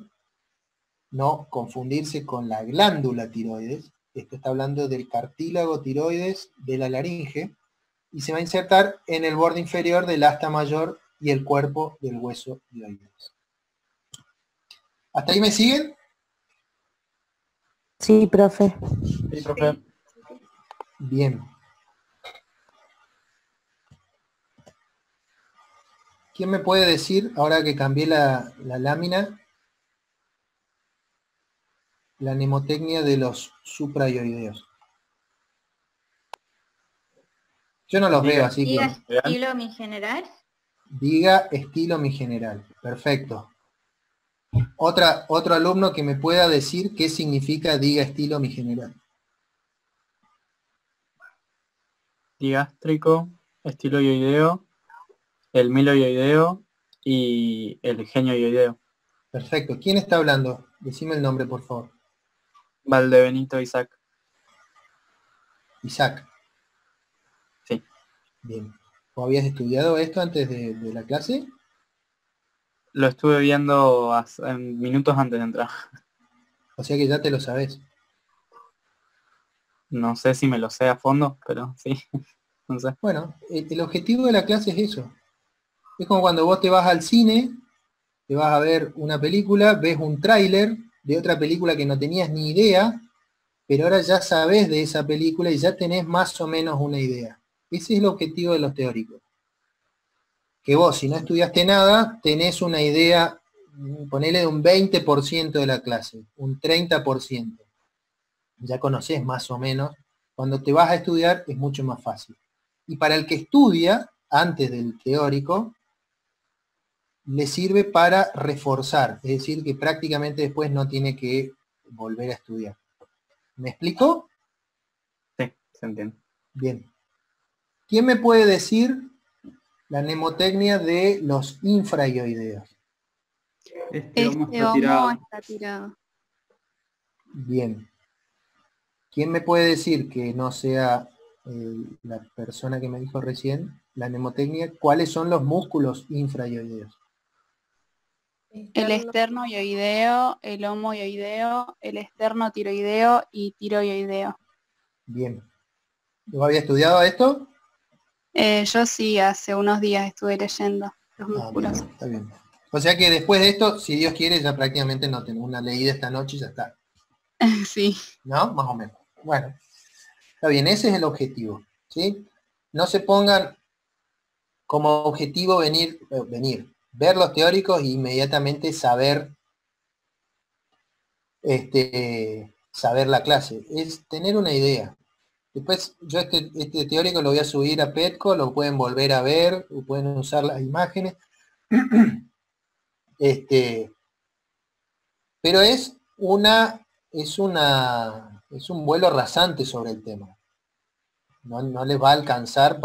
no confundirse con la glándula tiroides. Esto está hablando del cartílago tiroides de la laringe, y se va a insertar en el borde inferior del asta mayor y el cuerpo del hueso hioides. ¿Hasta ahí me siguen? Sí, profe. Sí, profe. Bien. ¿Quién me puede decir, ahora que cambié la lámina, la mnemotecnia de los supraioideos? Yo no los veo, así que... Diga estilo mi general. Diga estilo mi general. Perfecto. Otro alumno que me pueda decir qué significa diga estilo mi general. Digástrico, estiloioideo, el miloioideo y el genioioideo. Perfecto. ¿Quién está hablando? Decime el nombre, por favor. Valdebenito Isaac. Isaac. Sí. Bien. ¿Vos habías estudiado esto antes de la clase? Lo estuve viendo en minutos antes de entrar. O sea que ya te lo sabés. No sé si me lo sé a fondo, pero sí. No sé. Bueno, el objetivo de la clase es eso. Es como cuando vos te vas al cine, te vas a ver una película, ves un tráiler de otra película que no tenías ni idea, pero ahora ya sabés de esa película y ya tenés más o menos una idea. Ese es el objetivo de los teóricos. Que vos, si no estudiaste nada, tenés una idea, ponele de un 20% de la clase, un 30%. Ya conocés más o menos. Cuando te vas a estudiar es mucho más fácil. Y para el que estudia, antes del teórico, le sirve para reforzar, es decir, que prácticamente después no tiene que volver a estudiar. ¿Me explico? Sí, se entiende. Bien. ¿Quién me puede decir la mnemotecnia de los infraioideos? Este homo está tirado. Está tirado. Bien. ¿Quién me puede decir, que no sea la persona que me dijo recién, la mnemotecnia, cuáles son los músculos infraioideos? El esternoioideo, el homoioideo, el esternotiroideo y tiroioideo. Bien. ¿Lo había estudiado esto? Yo sí, hace unos días estuve leyendo los Bien, músculos. está bien. O sea que después de esto, si Dios quiere, ya prácticamente no tengo una leída esta noche y ya está. Sí. ¿No? Más o menos. Bueno, está bien, ese es el objetivo, ¿sí? No se pongan como objetivo ver los teóricos e inmediatamente saber saber la clase. Es tener una idea. Después yo este teórico lo voy a subir a Petco, lo pueden volver a ver, o pueden usar las imágenes. Pero es un vuelo rasante sobre el tema. No les va a alcanzar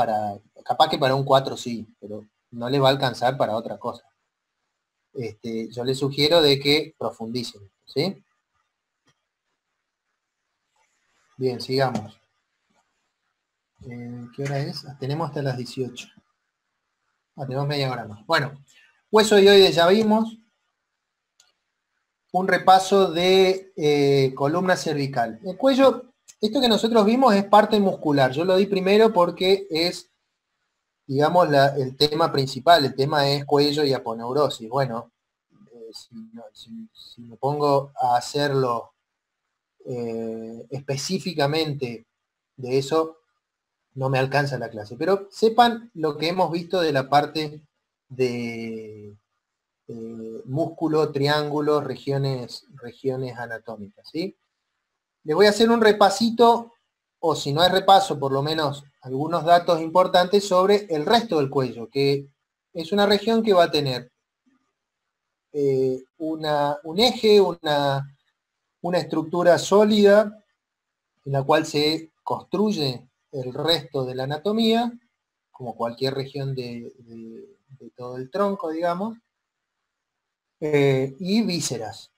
capaz que para un 4 sí, pero no les va a alcanzar para otra cosa. Yo les sugiero de que profundicen, ¿sí? Bien, sigamos. ¿Qué hora es? Tenemos hasta las 18. Tenemos media hora más. Bueno, hueso hioides ya vimos. Un repaso de columna cervical. El cuello, esto que nosotros vimos es parte muscular. Yo lo di primero porque es, digamos, el tema principal. El tema es cuello y aponeurosis. Bueno, si me pongo a hacerlo específicamente de eso, no me alcanza la clase. Pero sepan lo que hemos visto de la parte de músculo, triángulo, regiones anatómicas, ¿sí? Les voy a hacer un repasito, o si no es repaso, por lo menos algunos datos importantes sobre el resto del cuello, que es una región que va a tener un eje, una estructura sólida en la cual se construye el resto de la anatomía, como cualquier región de todo el tronco, digamos, y vísceras.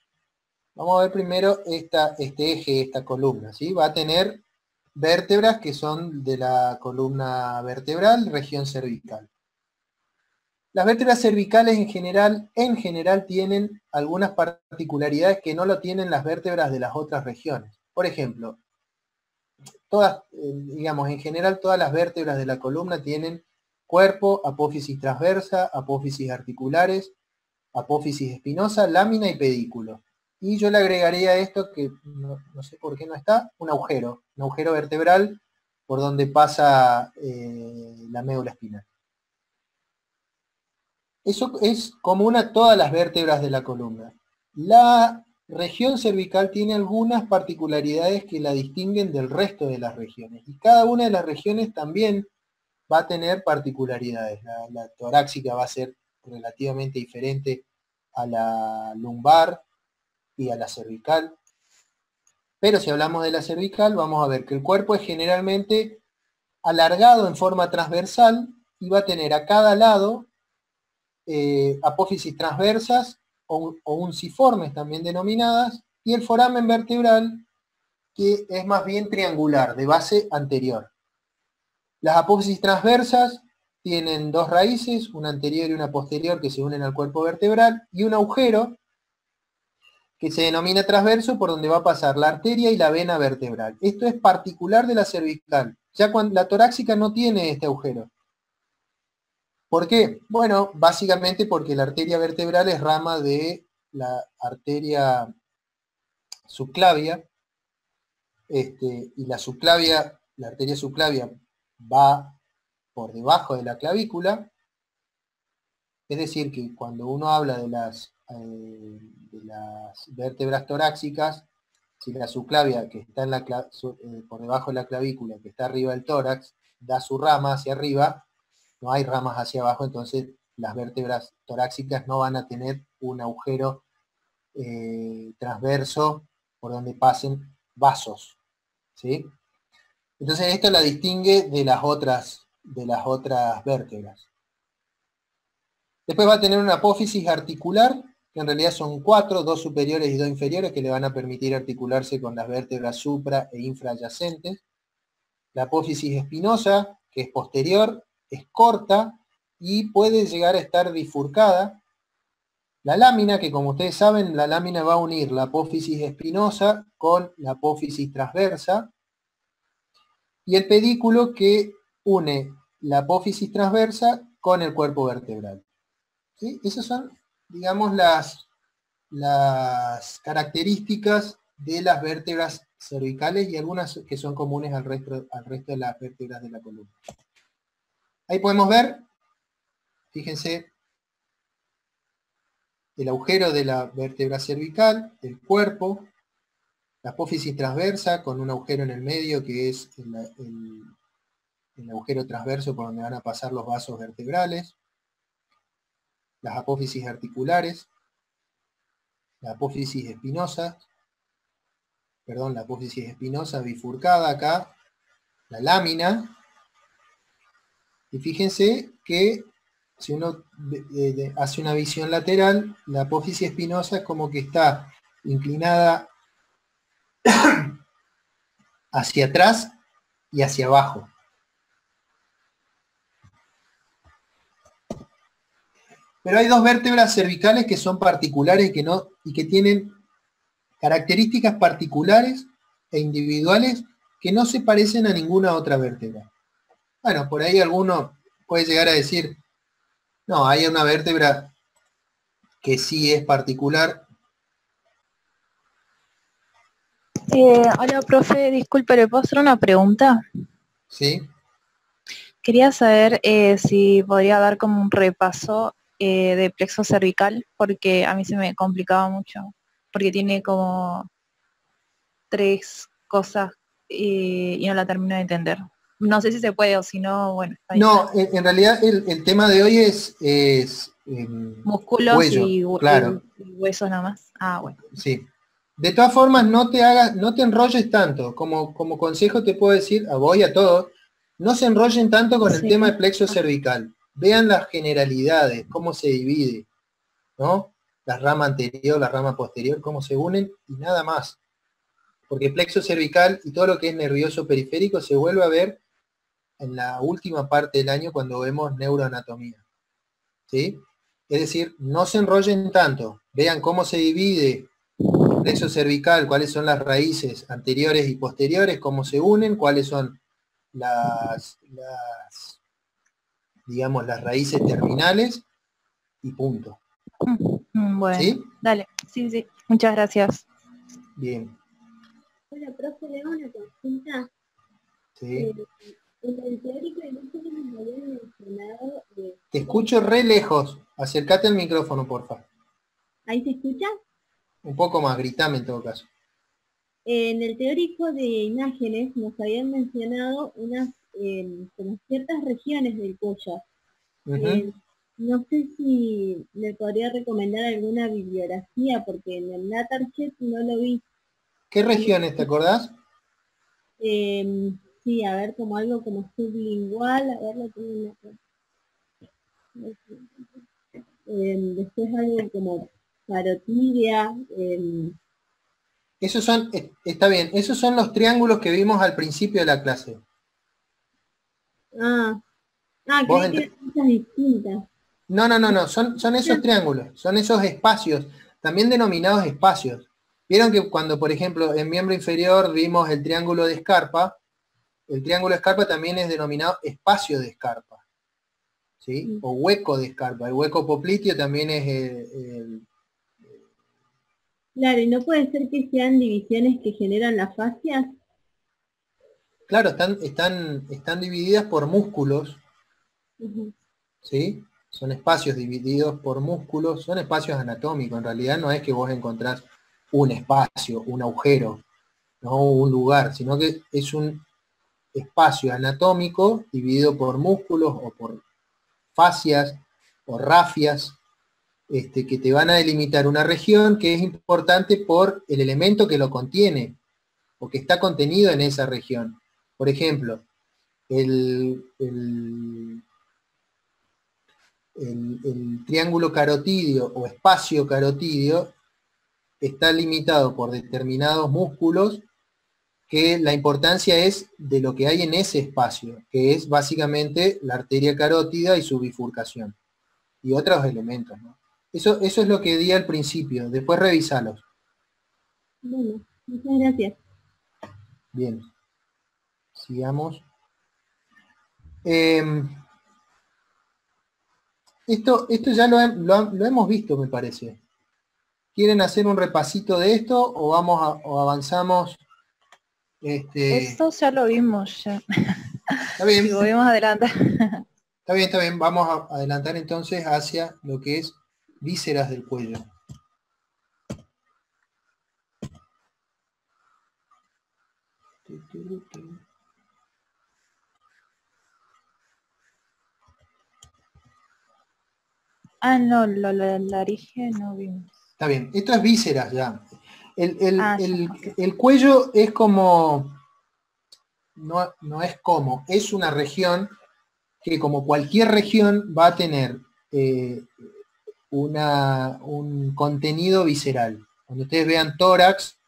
Vamos a ver primero este eje, esta columna, ¿sí? Va a tener vértebras que son de la columna vertebral, región cervical. Las vértebras cervicales en general tienen algunas particularidades que no lo tienen las vértebras de las otras regiones. Por ejemplo, digamos, en general todas las vértebras de la columna tienen cuerpo, apófisis transversa, apófisis articulares, apófisis espinosa, lámina y pedículo. Y yo le agregaría a esto, que no sé por qué no está, un agujero vertebral por donde pasa la médula espinal. Eso es común a todas las vértebras de la columna. La región cervical tiene algunas particularidades que la distinguen del resto de las regiones. Y cada una de las regiones también va a tener particularidades. La torácica va a ser relativamente diferente a la lumbar y a la cervical. Pero si hablamos de la cervical, vamos a ver que el cuerpo es generalmente alargado en forma transversal y va a tener a cada lado apófisis transversas o unciformes también denominadas, y el foramen vertebral, que es más bien triangular, de base anterior. Las apófisis transversas tienen dos raíces, una anterior y una posterior, que se unen al cuerpo vertebral, y un agujero que se denomina transverso, por donde va a pasar la arteria y la vena vertebral. Esto es particular de la cervical. Ya cuando la torácica no tiene este agujero. ¿Por qué? Bueno, básicamente porque la arteria vertebral es rama de la arteria subclavia, y la arteria subclavia va por debajo de la clavícula. Es decir, que cuando uno habla de las vértebras torácicas, si la subclavia, que está por debajo de la clavícula, que está arriba del tórax, da su rama hacia arriba, no hay ramas hacia abajo, entonces las vértebras torácicas no van a tener un agujero transverso por donde pasen vasos, ¿sí? Entonces esto la distingue de las otras vértebras. Después va a tener una apófisis articular, que en realidad son 4, 2 superiores y 2 inferiores, que le van a permitir articularse con las vértebras supra e infraadyacentes. La apófisis espinosa, que es posterior, es corta y puede llegar a estar bifurcada. La lámina, que como ustedes saben, la lámina va a unir la apófisis espinosa con la apófisis transversa. Y el pedículo, que une la apófisis transversa con el cuerpo vertebral. ¿Sí? Esas son, digamos, las características de las vértebras cervicales y algunas que son comunes al resto de las vértebras de la columna. Ahí podemos ver, fíjense, el agujero de la vértebra cervical, el cuerpo, la apófisis transversa con un agujero en el medio que es el agujero transverso por donde van a pasar los vasos vertebrales, las apófisis articulares, la apófisis espinosa bifurcada acá, la lámina, y fíjense que si uno hace una visión lateral, la apófisis espinosa es como que está inclinada hacia atrás y hacia abajo. Pero hay dos vértebras cervicales que son particulares y que tienen características particulares e individuales que no se parecen a ninguna otra vértebra. Bueno, por ahí alguno puede llegar a decir, no, hay una vértebra que sí es particular, Hola, profe, disculpe, ¿le puedo hacer una pregunta? ¿Sí? Quería saber si podría dar como un repaso de plexo cervical, porque a mí se me complicaba mucho, porque tiene como 3 cosas y no la termino de entender. No sé si se puede o si no, bueno, está bien. No, en realidad el tema de hoy es Músculos cuello, claro, y huesos nada más. Ah, bueno. sí. De todas formas, no te enrolles tanto. Como consejo te puedo decir, a vos y a todos, no se enrollen tanto con el Sí. tema de plexo cervical. Vean las generalidades, cómo se divide, ¿no? La rama anterior, la rama posterior, cómo se unen y nada más. Porque plexo cervical y todo lo que es nervioso periférico se vuelve a ver en la última parte del año cuando vemos neuroanatomía. ¿Sí? Es decir, no se enrollen tanto, vean cómo se divide el plexo cervical, cuáles son las raíces anteriores y posteriores, cómo se unen, cuáles son digamos, las raíces terminales y punto. Bueno, ¿Sí? dale. Sí, sí. Muchas gracias. Bien. Hola, profe, le hago una consulta. ¿Sí? En el teórico de nosotros nos habían mencionado... Te escucho re lejos. Acércate al micrófono, porfa. ¿Ahí se escucha? Un poco más, gritame en todo caso. En el teórico de imágenes nos habían mencionado unas como ciertas regiones del cuello. Ujú. No sé si me podría recomendar alguna bibliografía porque en el Natarjet no lo vi. ¿Qué regiones, te acordás? Sí, a ver, como algo como sublingual, a ver, lo tengo después algo como parotidia. Esos son, está bien, esos son los triángulos que vimos al principio de la clase. Creí que eran cosas distintas. No, son esos triángulos, son esos espacios, también denominados espacios. Vieron que cuando, por ejemplo, en miembro inferior vimos el triángulo de Scarpa, el triángulo de Scarpa también es denominado espacio de Scarpa, ¿sí? O hueco de Scarpa. El hueco popliteo también es Claro, y no puede ser que sean divisiones que generan las fascias. claro, están divididas por músculos, ¿sí? Son espacios divididos por músculos, son espacios anatómicos, en realidad no es que vos encontrás un espacio, un agujero, no un lugar, sino que es un espacio anatómico dividido por músculos o por fascias o rafias, que te van a delimitar una región que es importante por el elemento que lo contiene o que está contenido en esa región. Por ejemplo, el triángulo carotídeo o espacio carotídeo está limitado por determinados músculos que la importancia es de lo que hay en ese espacio, que es básicamente la arteria carótida y su bifurcación, y otros elementos, ¿no? Eso es lo que di al principio, después revisalos. Bueno, muchas gracias. Bien, sigamos. Esto ya lo hemos visto, me parece. ¿Quieren hacer un repasito de esto o o avanzamos? Esto ya lo vimos ya. Está bien. Si volvemos adelante. Está bien. Vamos a adelantar entonces hacia lo que es vísceras del cuello. No, la laringe no vimos. Está bien, esto es vísceras ya. Ok. El cuello es como, no es como, es una región que como cualquier región va a tener un contenido visceral. Cuando ustedes vean tórax,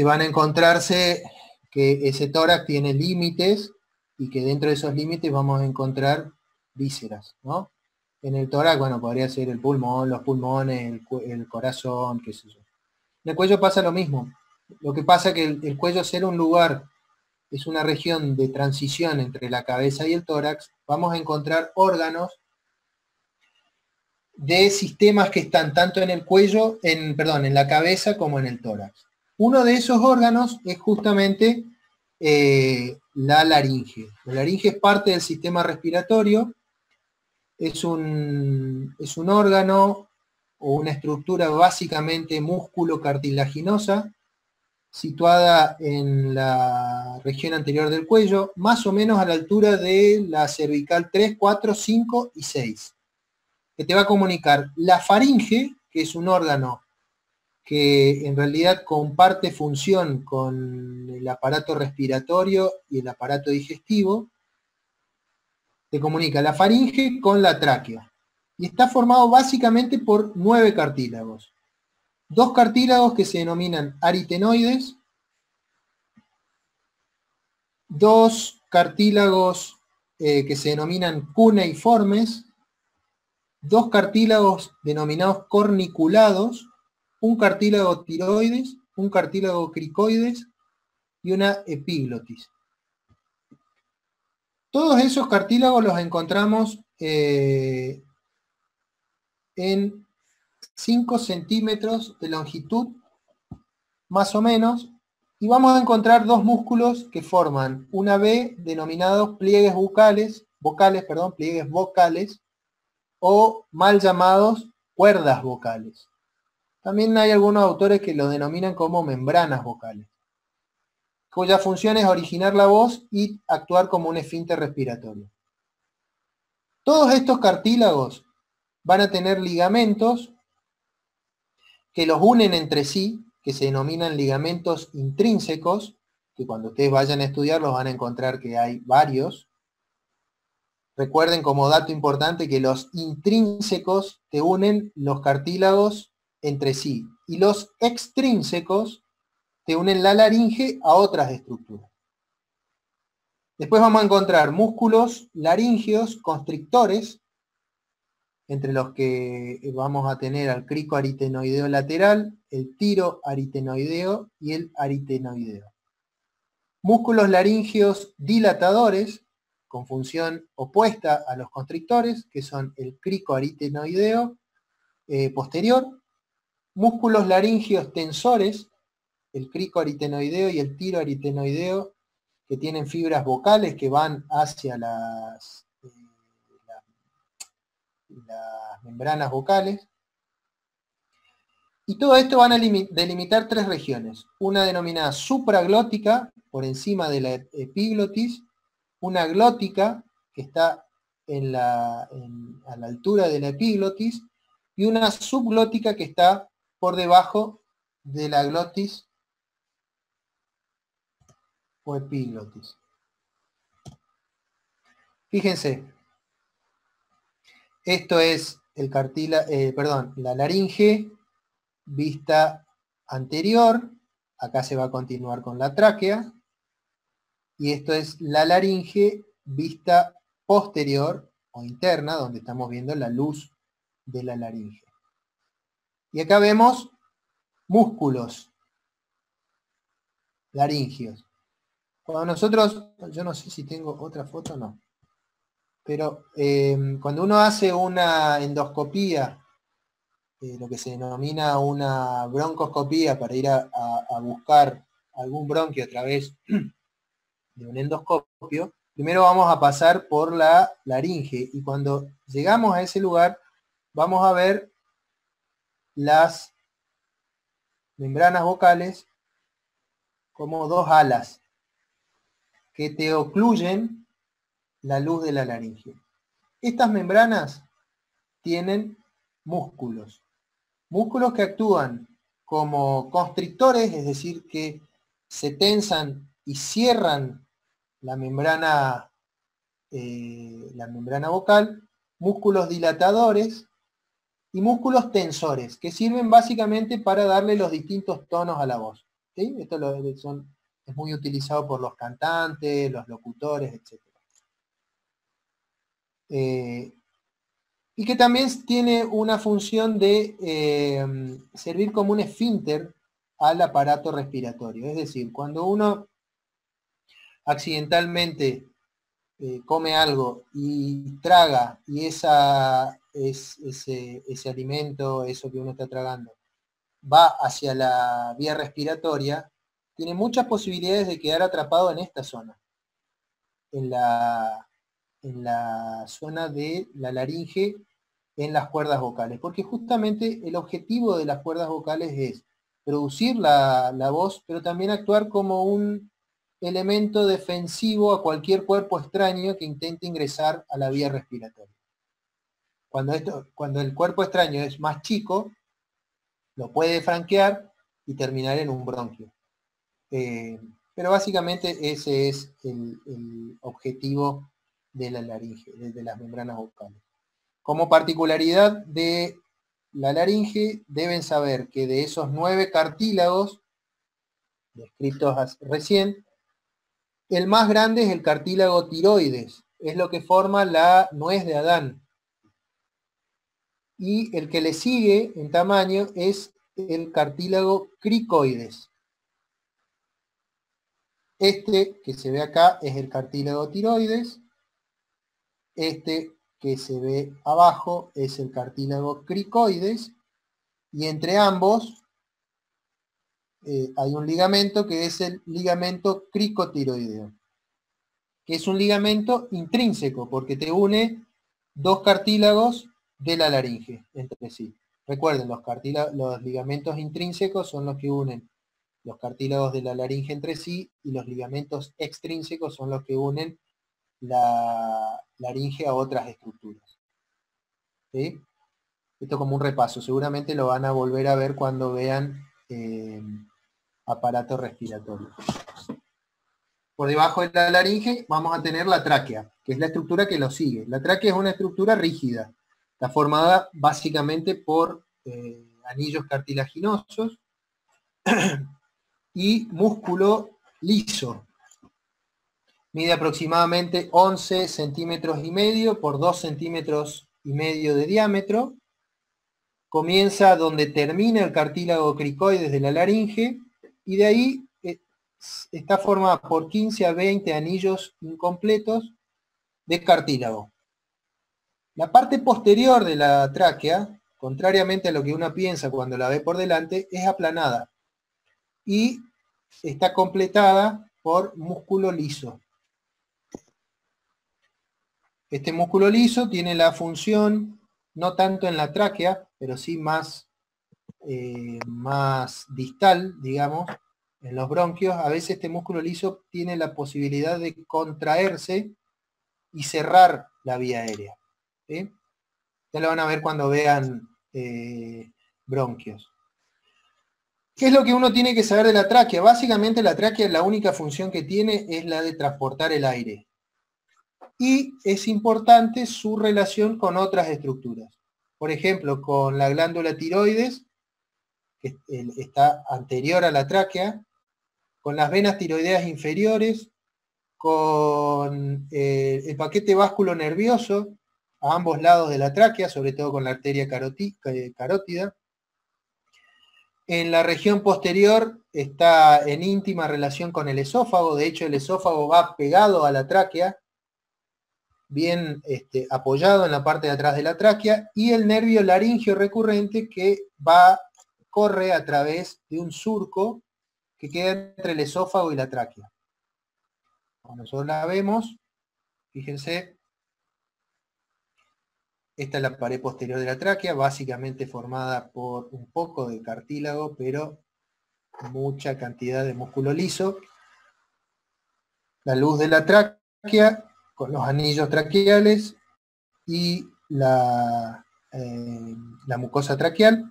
van a encontrarse que ese tórax tiene límites y que dentro de esos límites vamos a encontrar vísceras, ¿no? En el tórax, bueno, podría ser el pulmón, los pulmones, el corazón, qué sé yo. En el cuello pasa lo mismo. Lo que pasa es que el cuello, ser un lugar, es una región de transición entre la cabeza y el tórax, vamos a encontrar órganos de sistemas que están tanto en el cuello, en la cabeza como en el tórax. Uno de esos órganos es justamente la laringe. La laringe es parte del sistema respiratorio, es un órgano o una estructura básicamente músculo-cartilaginosa, situada en la región anterior del cuello, más o menos a la altura de la cervical 3, 4, 5 y 6, que te va a comunicar la faringe, que es un órgano que en realidad comparte función con el aparato respiratorio y el aparato digestivo. Te comunica la faringe con la tráquea. Y está formado básicamente por 9 cartílagos. 2 cartílagos que se denominan aritenoides, 2 cartílagos que se denominan cuneiformes, 2 cartílagos denominados corniculados, un cartílago tiroides, un cartílago cricoides y una epiglotis. Todos esos cartílagos los encontramos en 5 centímetros de longitud, más o menos, y vamos a encontrar 2 músculos que forman una V denominados pliegues pliegues vocales, o mal llamados cuerdas vocales. También hay algunos autores que lo denominan como membranas vocales, cuya función es originar la voz y actuar como un esfínter respiratorio. Todos estos cartílagos van a tener ligamentos que los unen entre sí, que se denominan ligamentos intrínsecos, que cuando ustedes vayan a estudiarlos van a encontrar que hay varios. Recuerden como dato importante que los intrínsecos te unen los cartílagos entre sí, y los extrínsecos te unen la laringe a otras estructuras. Después vamos a encontrar músculos laringeos constrictores, entre los que vamos a tener al cricoaritenoideo lateral, el tiroaritenoideo y el aritenoideo. Músculos laringeos dilatadores, con función opuesta a los constrictores, que son el cricoaritenoideo posterior. Músculos laringeos tensores, el cricoaritenoideo y el tiroaritenoideo, que tienen fibras vocales que van hacia las membranas vocales. Y todo esto van a delimitar 3 regiones. Una denominada supraglótica, por encima de la epiglotis, una glótica, que está a la altura de la epiglotis, y una subglótica que está por debajo de la glotis o epiglotis. Fíjense, esto es la laringe vista anterior, acá se va a continuar con la tráquea, y esto es la laringe vista posterior o interna, donde estamos viendo la luz de la laringe. Y acá vemos músculos laringeos. Cuando nosotros, yo no sé si tengo otra foto o no, pero cuando uno hace una endoscopía, lo que se denomina una broncoscopía, para ir a buscar algún bronquio a través de un endoscopio, primero vamos a pasar por la laringe, y cuando llegamos a ese lugar vamos a ver las membranas vocales como 2 alas que te ocluyen la luz de la laringe. Estas membranas tienen músculos que actúan como constrictores, es decir, que se tensan y cierran la membrana vocal, músculos dilatadores y músculos tensores, que sirven básicamente para darle los distintos tonos a la voz. ¿Sí? Esto es muy utilizado por los cantantes, los locutores, etc. Y que también tiene una función de servir como un esfínter al aparato respiratorio. Es decir, cuando uno accidentalmente come algo y traga, y ese alimento, eso que uno está tragando, va hacia la vía respiratoria, tiene muchas posibilidades de quedar atrapado en esta zona, en la zona de la laringe, en las cuerdas vocales, porque justamente el objetivo de las cuerdas vocales es producir la voz, pero también actuar como un elemento defensivo a cualquier cuerpo extraño que intente ingresar a la vía respiratoria. Cuando el cuerpo extraño es más chico, lo puede franquear y terminar en un bronquio. Pero básicamente ese es el objetivo de la laringe, de las membranas vocales. Como particularidad de la laringe, deben saber que de esos 9 cartílagos descritos recién, el más grande es el cartílago tiroides, es lo que forma la nuez de Adán. Y el que le sigue en tamaño es el cartílago cricoides. Este que se ve acá es el cartílago tiroides. Este que se ve abajo es el cartílago cricoides. Y entre ambos hay un ligamento que es el ligamento cricotiroideo, que es un ligamento intrínseco porque te une 2 cartílagos de la laringe entre sí. Recuerden, los ligamentos intrínsecos son los que unen los cartílagos de la laringe entre sí, y los ligamentos extrínsecos son los que unen la laringe a otras estructuras. ¿Sí? Esto como un repaso, seguramente lo van a volver a ver cuando vean aparato respiratorio. Por debajo de la laringe vamos a tener la tráquea, que es la estructura que lo sigue. La tráquea es una estructura rígida, está formada básicamente por anillos cartilaginosos y músculo liso. Mide aproximadamente 11 centímetros y medio por 2 centímetros y medio de diámetro. Comienza donde termina el cartílago cricoides de la laringe, y de ahí está formada por 15 a 20 anillos incompletos de cartílago. La parte posterior de la tráquea, contrariamente a lo que uno piensa cuando la ve por delante, es aplanada y está completada por músculo liso. Este músculo liso tiene la función, no tanto en la tráquea, pero sí más distal, digamos, en los bronquios. A veces este músculo liso tiene la posibilidad de contraerse y cerrar la vía aérea. ¿Sí? Ya lo van a ver cuando vean bronquios. ¿Qué es lo que uno tiene que saber de la tráquea? Básicamente la tráquea, la única función que tiene es la de transportar el aire. Y es importante su relación con otras estructuras. Por ejemplo, con la glándula tiroides, que está anterior a la tráquea, con las venas tiroideas inferiores, con el paquete vasculo nervioso a ambos lados de la tráquea, sobre todo con la arteria carótida. En la región posterior está en íntima relación con el esófago. De hecho, el esófago va pegado a la tráquea, bien apoyado en la parte de atrás de la tráquea, y el nervio laringio recurrente que corre a través de un surco que queda entre el esófago y la tráquea. Cuando nosotros la vemos, fíjense, esta es la pared posterior de la tráquea, básicamente formada por un poco de cartílago, pero mucha cantidad de músculo liso. La luz de la tráquea, con los anillos traqueales y la mucosa traqueal.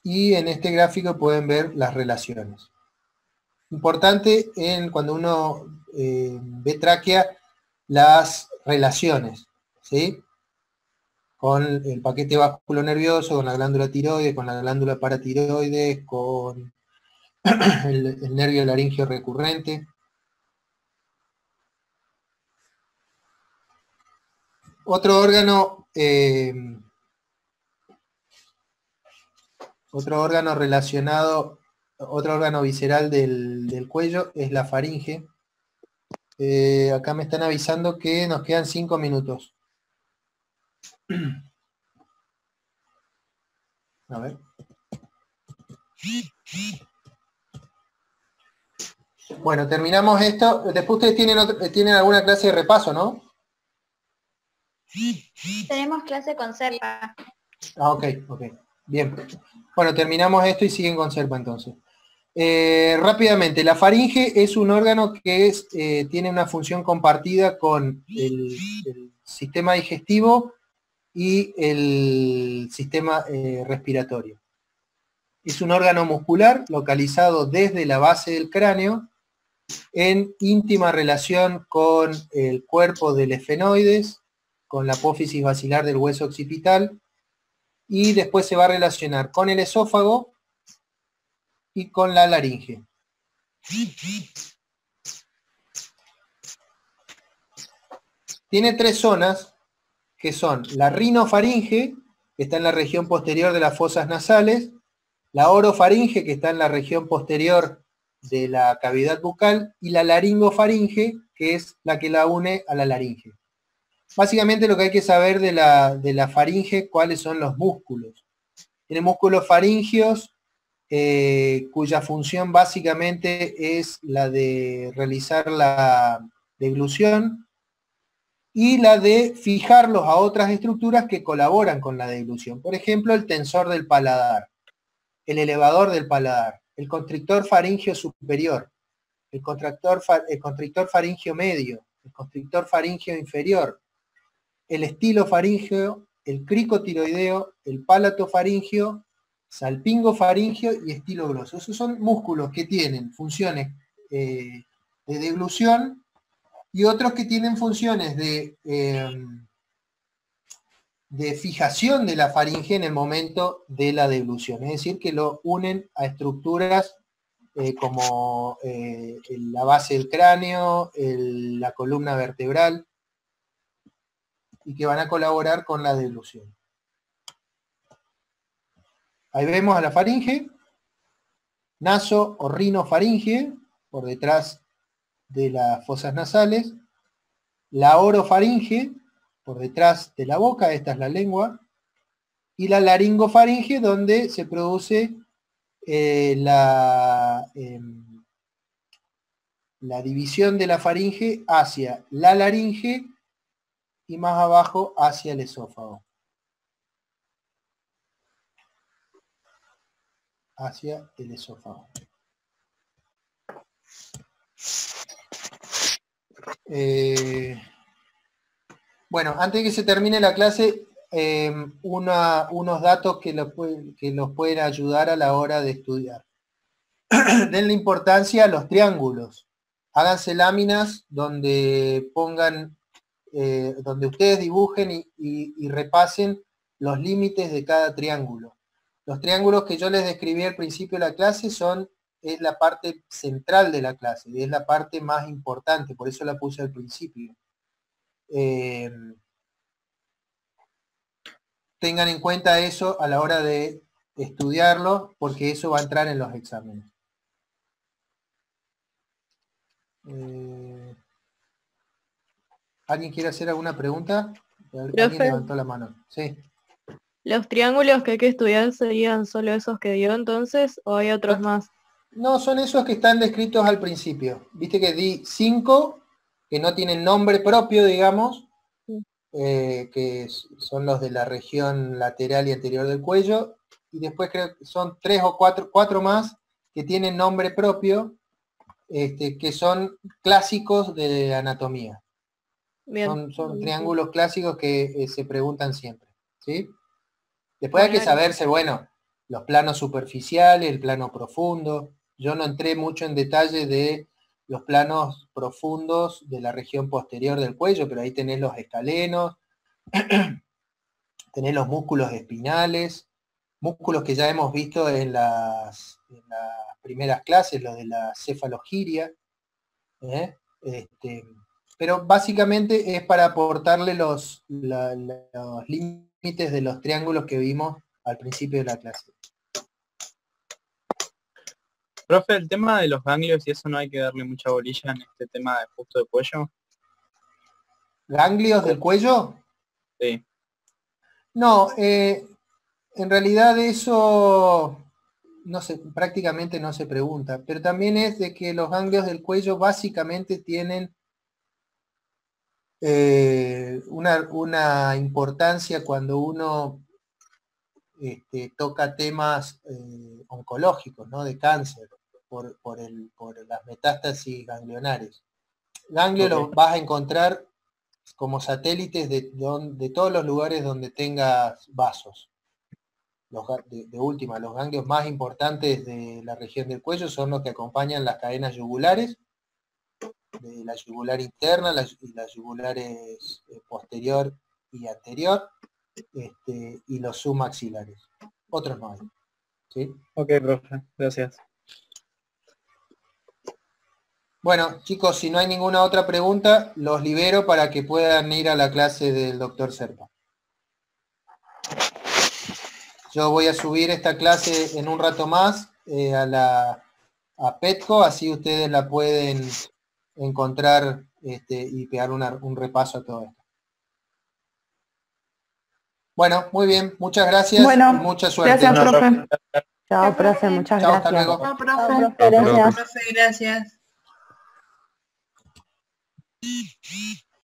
Y en este gráfico pueden ver las relaciones. Importante cuando uno ve tráquea, las relaciones, ¿sí? Con el paquete vasculo nervioso, con la glándula tiroides, con la glándula paratiroides, con el nervio laringio recurrente. Otro órgano relacionado, otro órgano visceral del cuello es la faringe. Acá me están avisando que nos quedan 5 minutos. A ver. Bueno, terminamos esto. Después ustedes tienen alguna clase de repaso, ¿no? Tenemos clase con Serpa. Ah, ok. Bien. Bueno, terminamos esto y siguen con Serpa entonces. Rápidamente, la faringe es un órgano que tiene una función compartida con el sistema digestivo y el sistema respiratorio. Es un órgano muscular localizado desde la base del cráneo en íntima relación con el cuerpo del esfenoides, con la apófisis basilar del hueso occipital, y después se va a relacionar con el esófago y con la laringe. Tiene tres zonas, que son la rinofaringe, que está en la región posterior de las fosas nasales, la orofaringe, que está en la región posterior de la cavidad bucal, y la laringofaringe, que es la que la une a la laringe. Básicamente lo que hay que saber de la faringe, cuáles son los músculos. Tiene músculos faringios, cuya función básicamente es la de realizar la deglución y la de fijarlos a otras estructuras que colaboran con la deglución. Por ejemplo, el tensor del paladar, el elevador del paladar, el constrictor faríngeo superior, el constrictor faríngeo medio, el constrictor faríngeo inferior, el estilo faríngeo, el cricotiroideo, el pálato faríngeo, salpingo faríngeo y estilo grosso. Esos son músculos que tienen funciones de deglución y otros que tienen funciones de fijación de la faringe en el momento de la deglución. Es decir, que lo unen a estructuras como la base del cráneo, la columna vertebral, y que van a colaborar con la deglución. Ahí vemos a la faringe, naso o rinofaringe, por detrás de las fosas nasales, la orofaringe, por detrás de la boca, esta es la lengua, y la laringofaringe, donde se produce la división de la faringe hacia la laringe y más abajo hacia el esófago. Hacia el esófago. Bueno, antes de que se termine la clase, unos datos que los pueden ayudar a la hora de estudiar. Denle importancia a los triángulos. Háganse láminas donde pongan, donde ustedes dibujen y repasen los límites de cada triángulo. Los triángulos que yo les describí al principio de la clase es la parte central de la clase, es la parte más importante, por eso la puse al principio. Tengan en cuenta eso a la hora de estudiarlo, porque eso va a entrar en los exámenes. ¿Alguien quiere hacer alguna pregunta? Alguien levantó la mano. Sí. ¿Los triángulos que hay que estudiar serían solo esos que dio entonces o hay otros más? No, son esos que están descritos al principio. Viste que di 5 que no tienen nombre propio, digamos, que son los de la región lateral y anterior del cuello, y después creo que son 3 o 4 más que tienen nombre propio, que son clásicos de anatomía. Son triángulos clásicos que se preguntan siempre, ¿sí? Después hay que saberse, bueno, los planos superficiales, el plano profundo. Yo no entré mucho en detalle de los planos profundos de la región posterior del cuello, pero ahí tenés los escalenos, tenés los músculos espinales, músculos que ya hemos visto en las primeras clases, los de la cefalogiria, pero básicamente es para aportarle los límites de los triángulos que vimos al principio de la clase. Profe, el tema de los ganglios y eso no hay que darle mucha bolilla en este tema de justo de cuello. ¿Ganglios del cuello? Sí. No, En realidad eso prácticamente no se pregunta, pero también es de que los ganglios del cuello básicamente tienen una importancia cuando uno toca temas oncológicos, ¿no? De cáncer, por las metástasis ganglionares. Ganglio los vas a encontrar como satélites de todos los lugares donde tengas vasos. De última, los ganglios más importantes de la región del cuello son los que acompañan las cadenas yugulares, de la yugular interna y las yugulares posterior y anterior, y los submaxilares. Otros no hay. ¿Sí? Ok, profe, gracias. Bueno, chicos, si no hay ninguna otra pregunta, los libero para que puedan ir a la clase del doctor Serpa. Yo voy a subir esta clase en un rato más a Petco, así ustedes la pueden encontrar y pegar un repaso a todo esto. Bueno, muy bien, muchas gracias. Bueno, mucha suerte. Gracias, profe. Chao, profe, muchas Chao, gracias. hasta luego. Chao, profe. Gracias. Profe, gracias.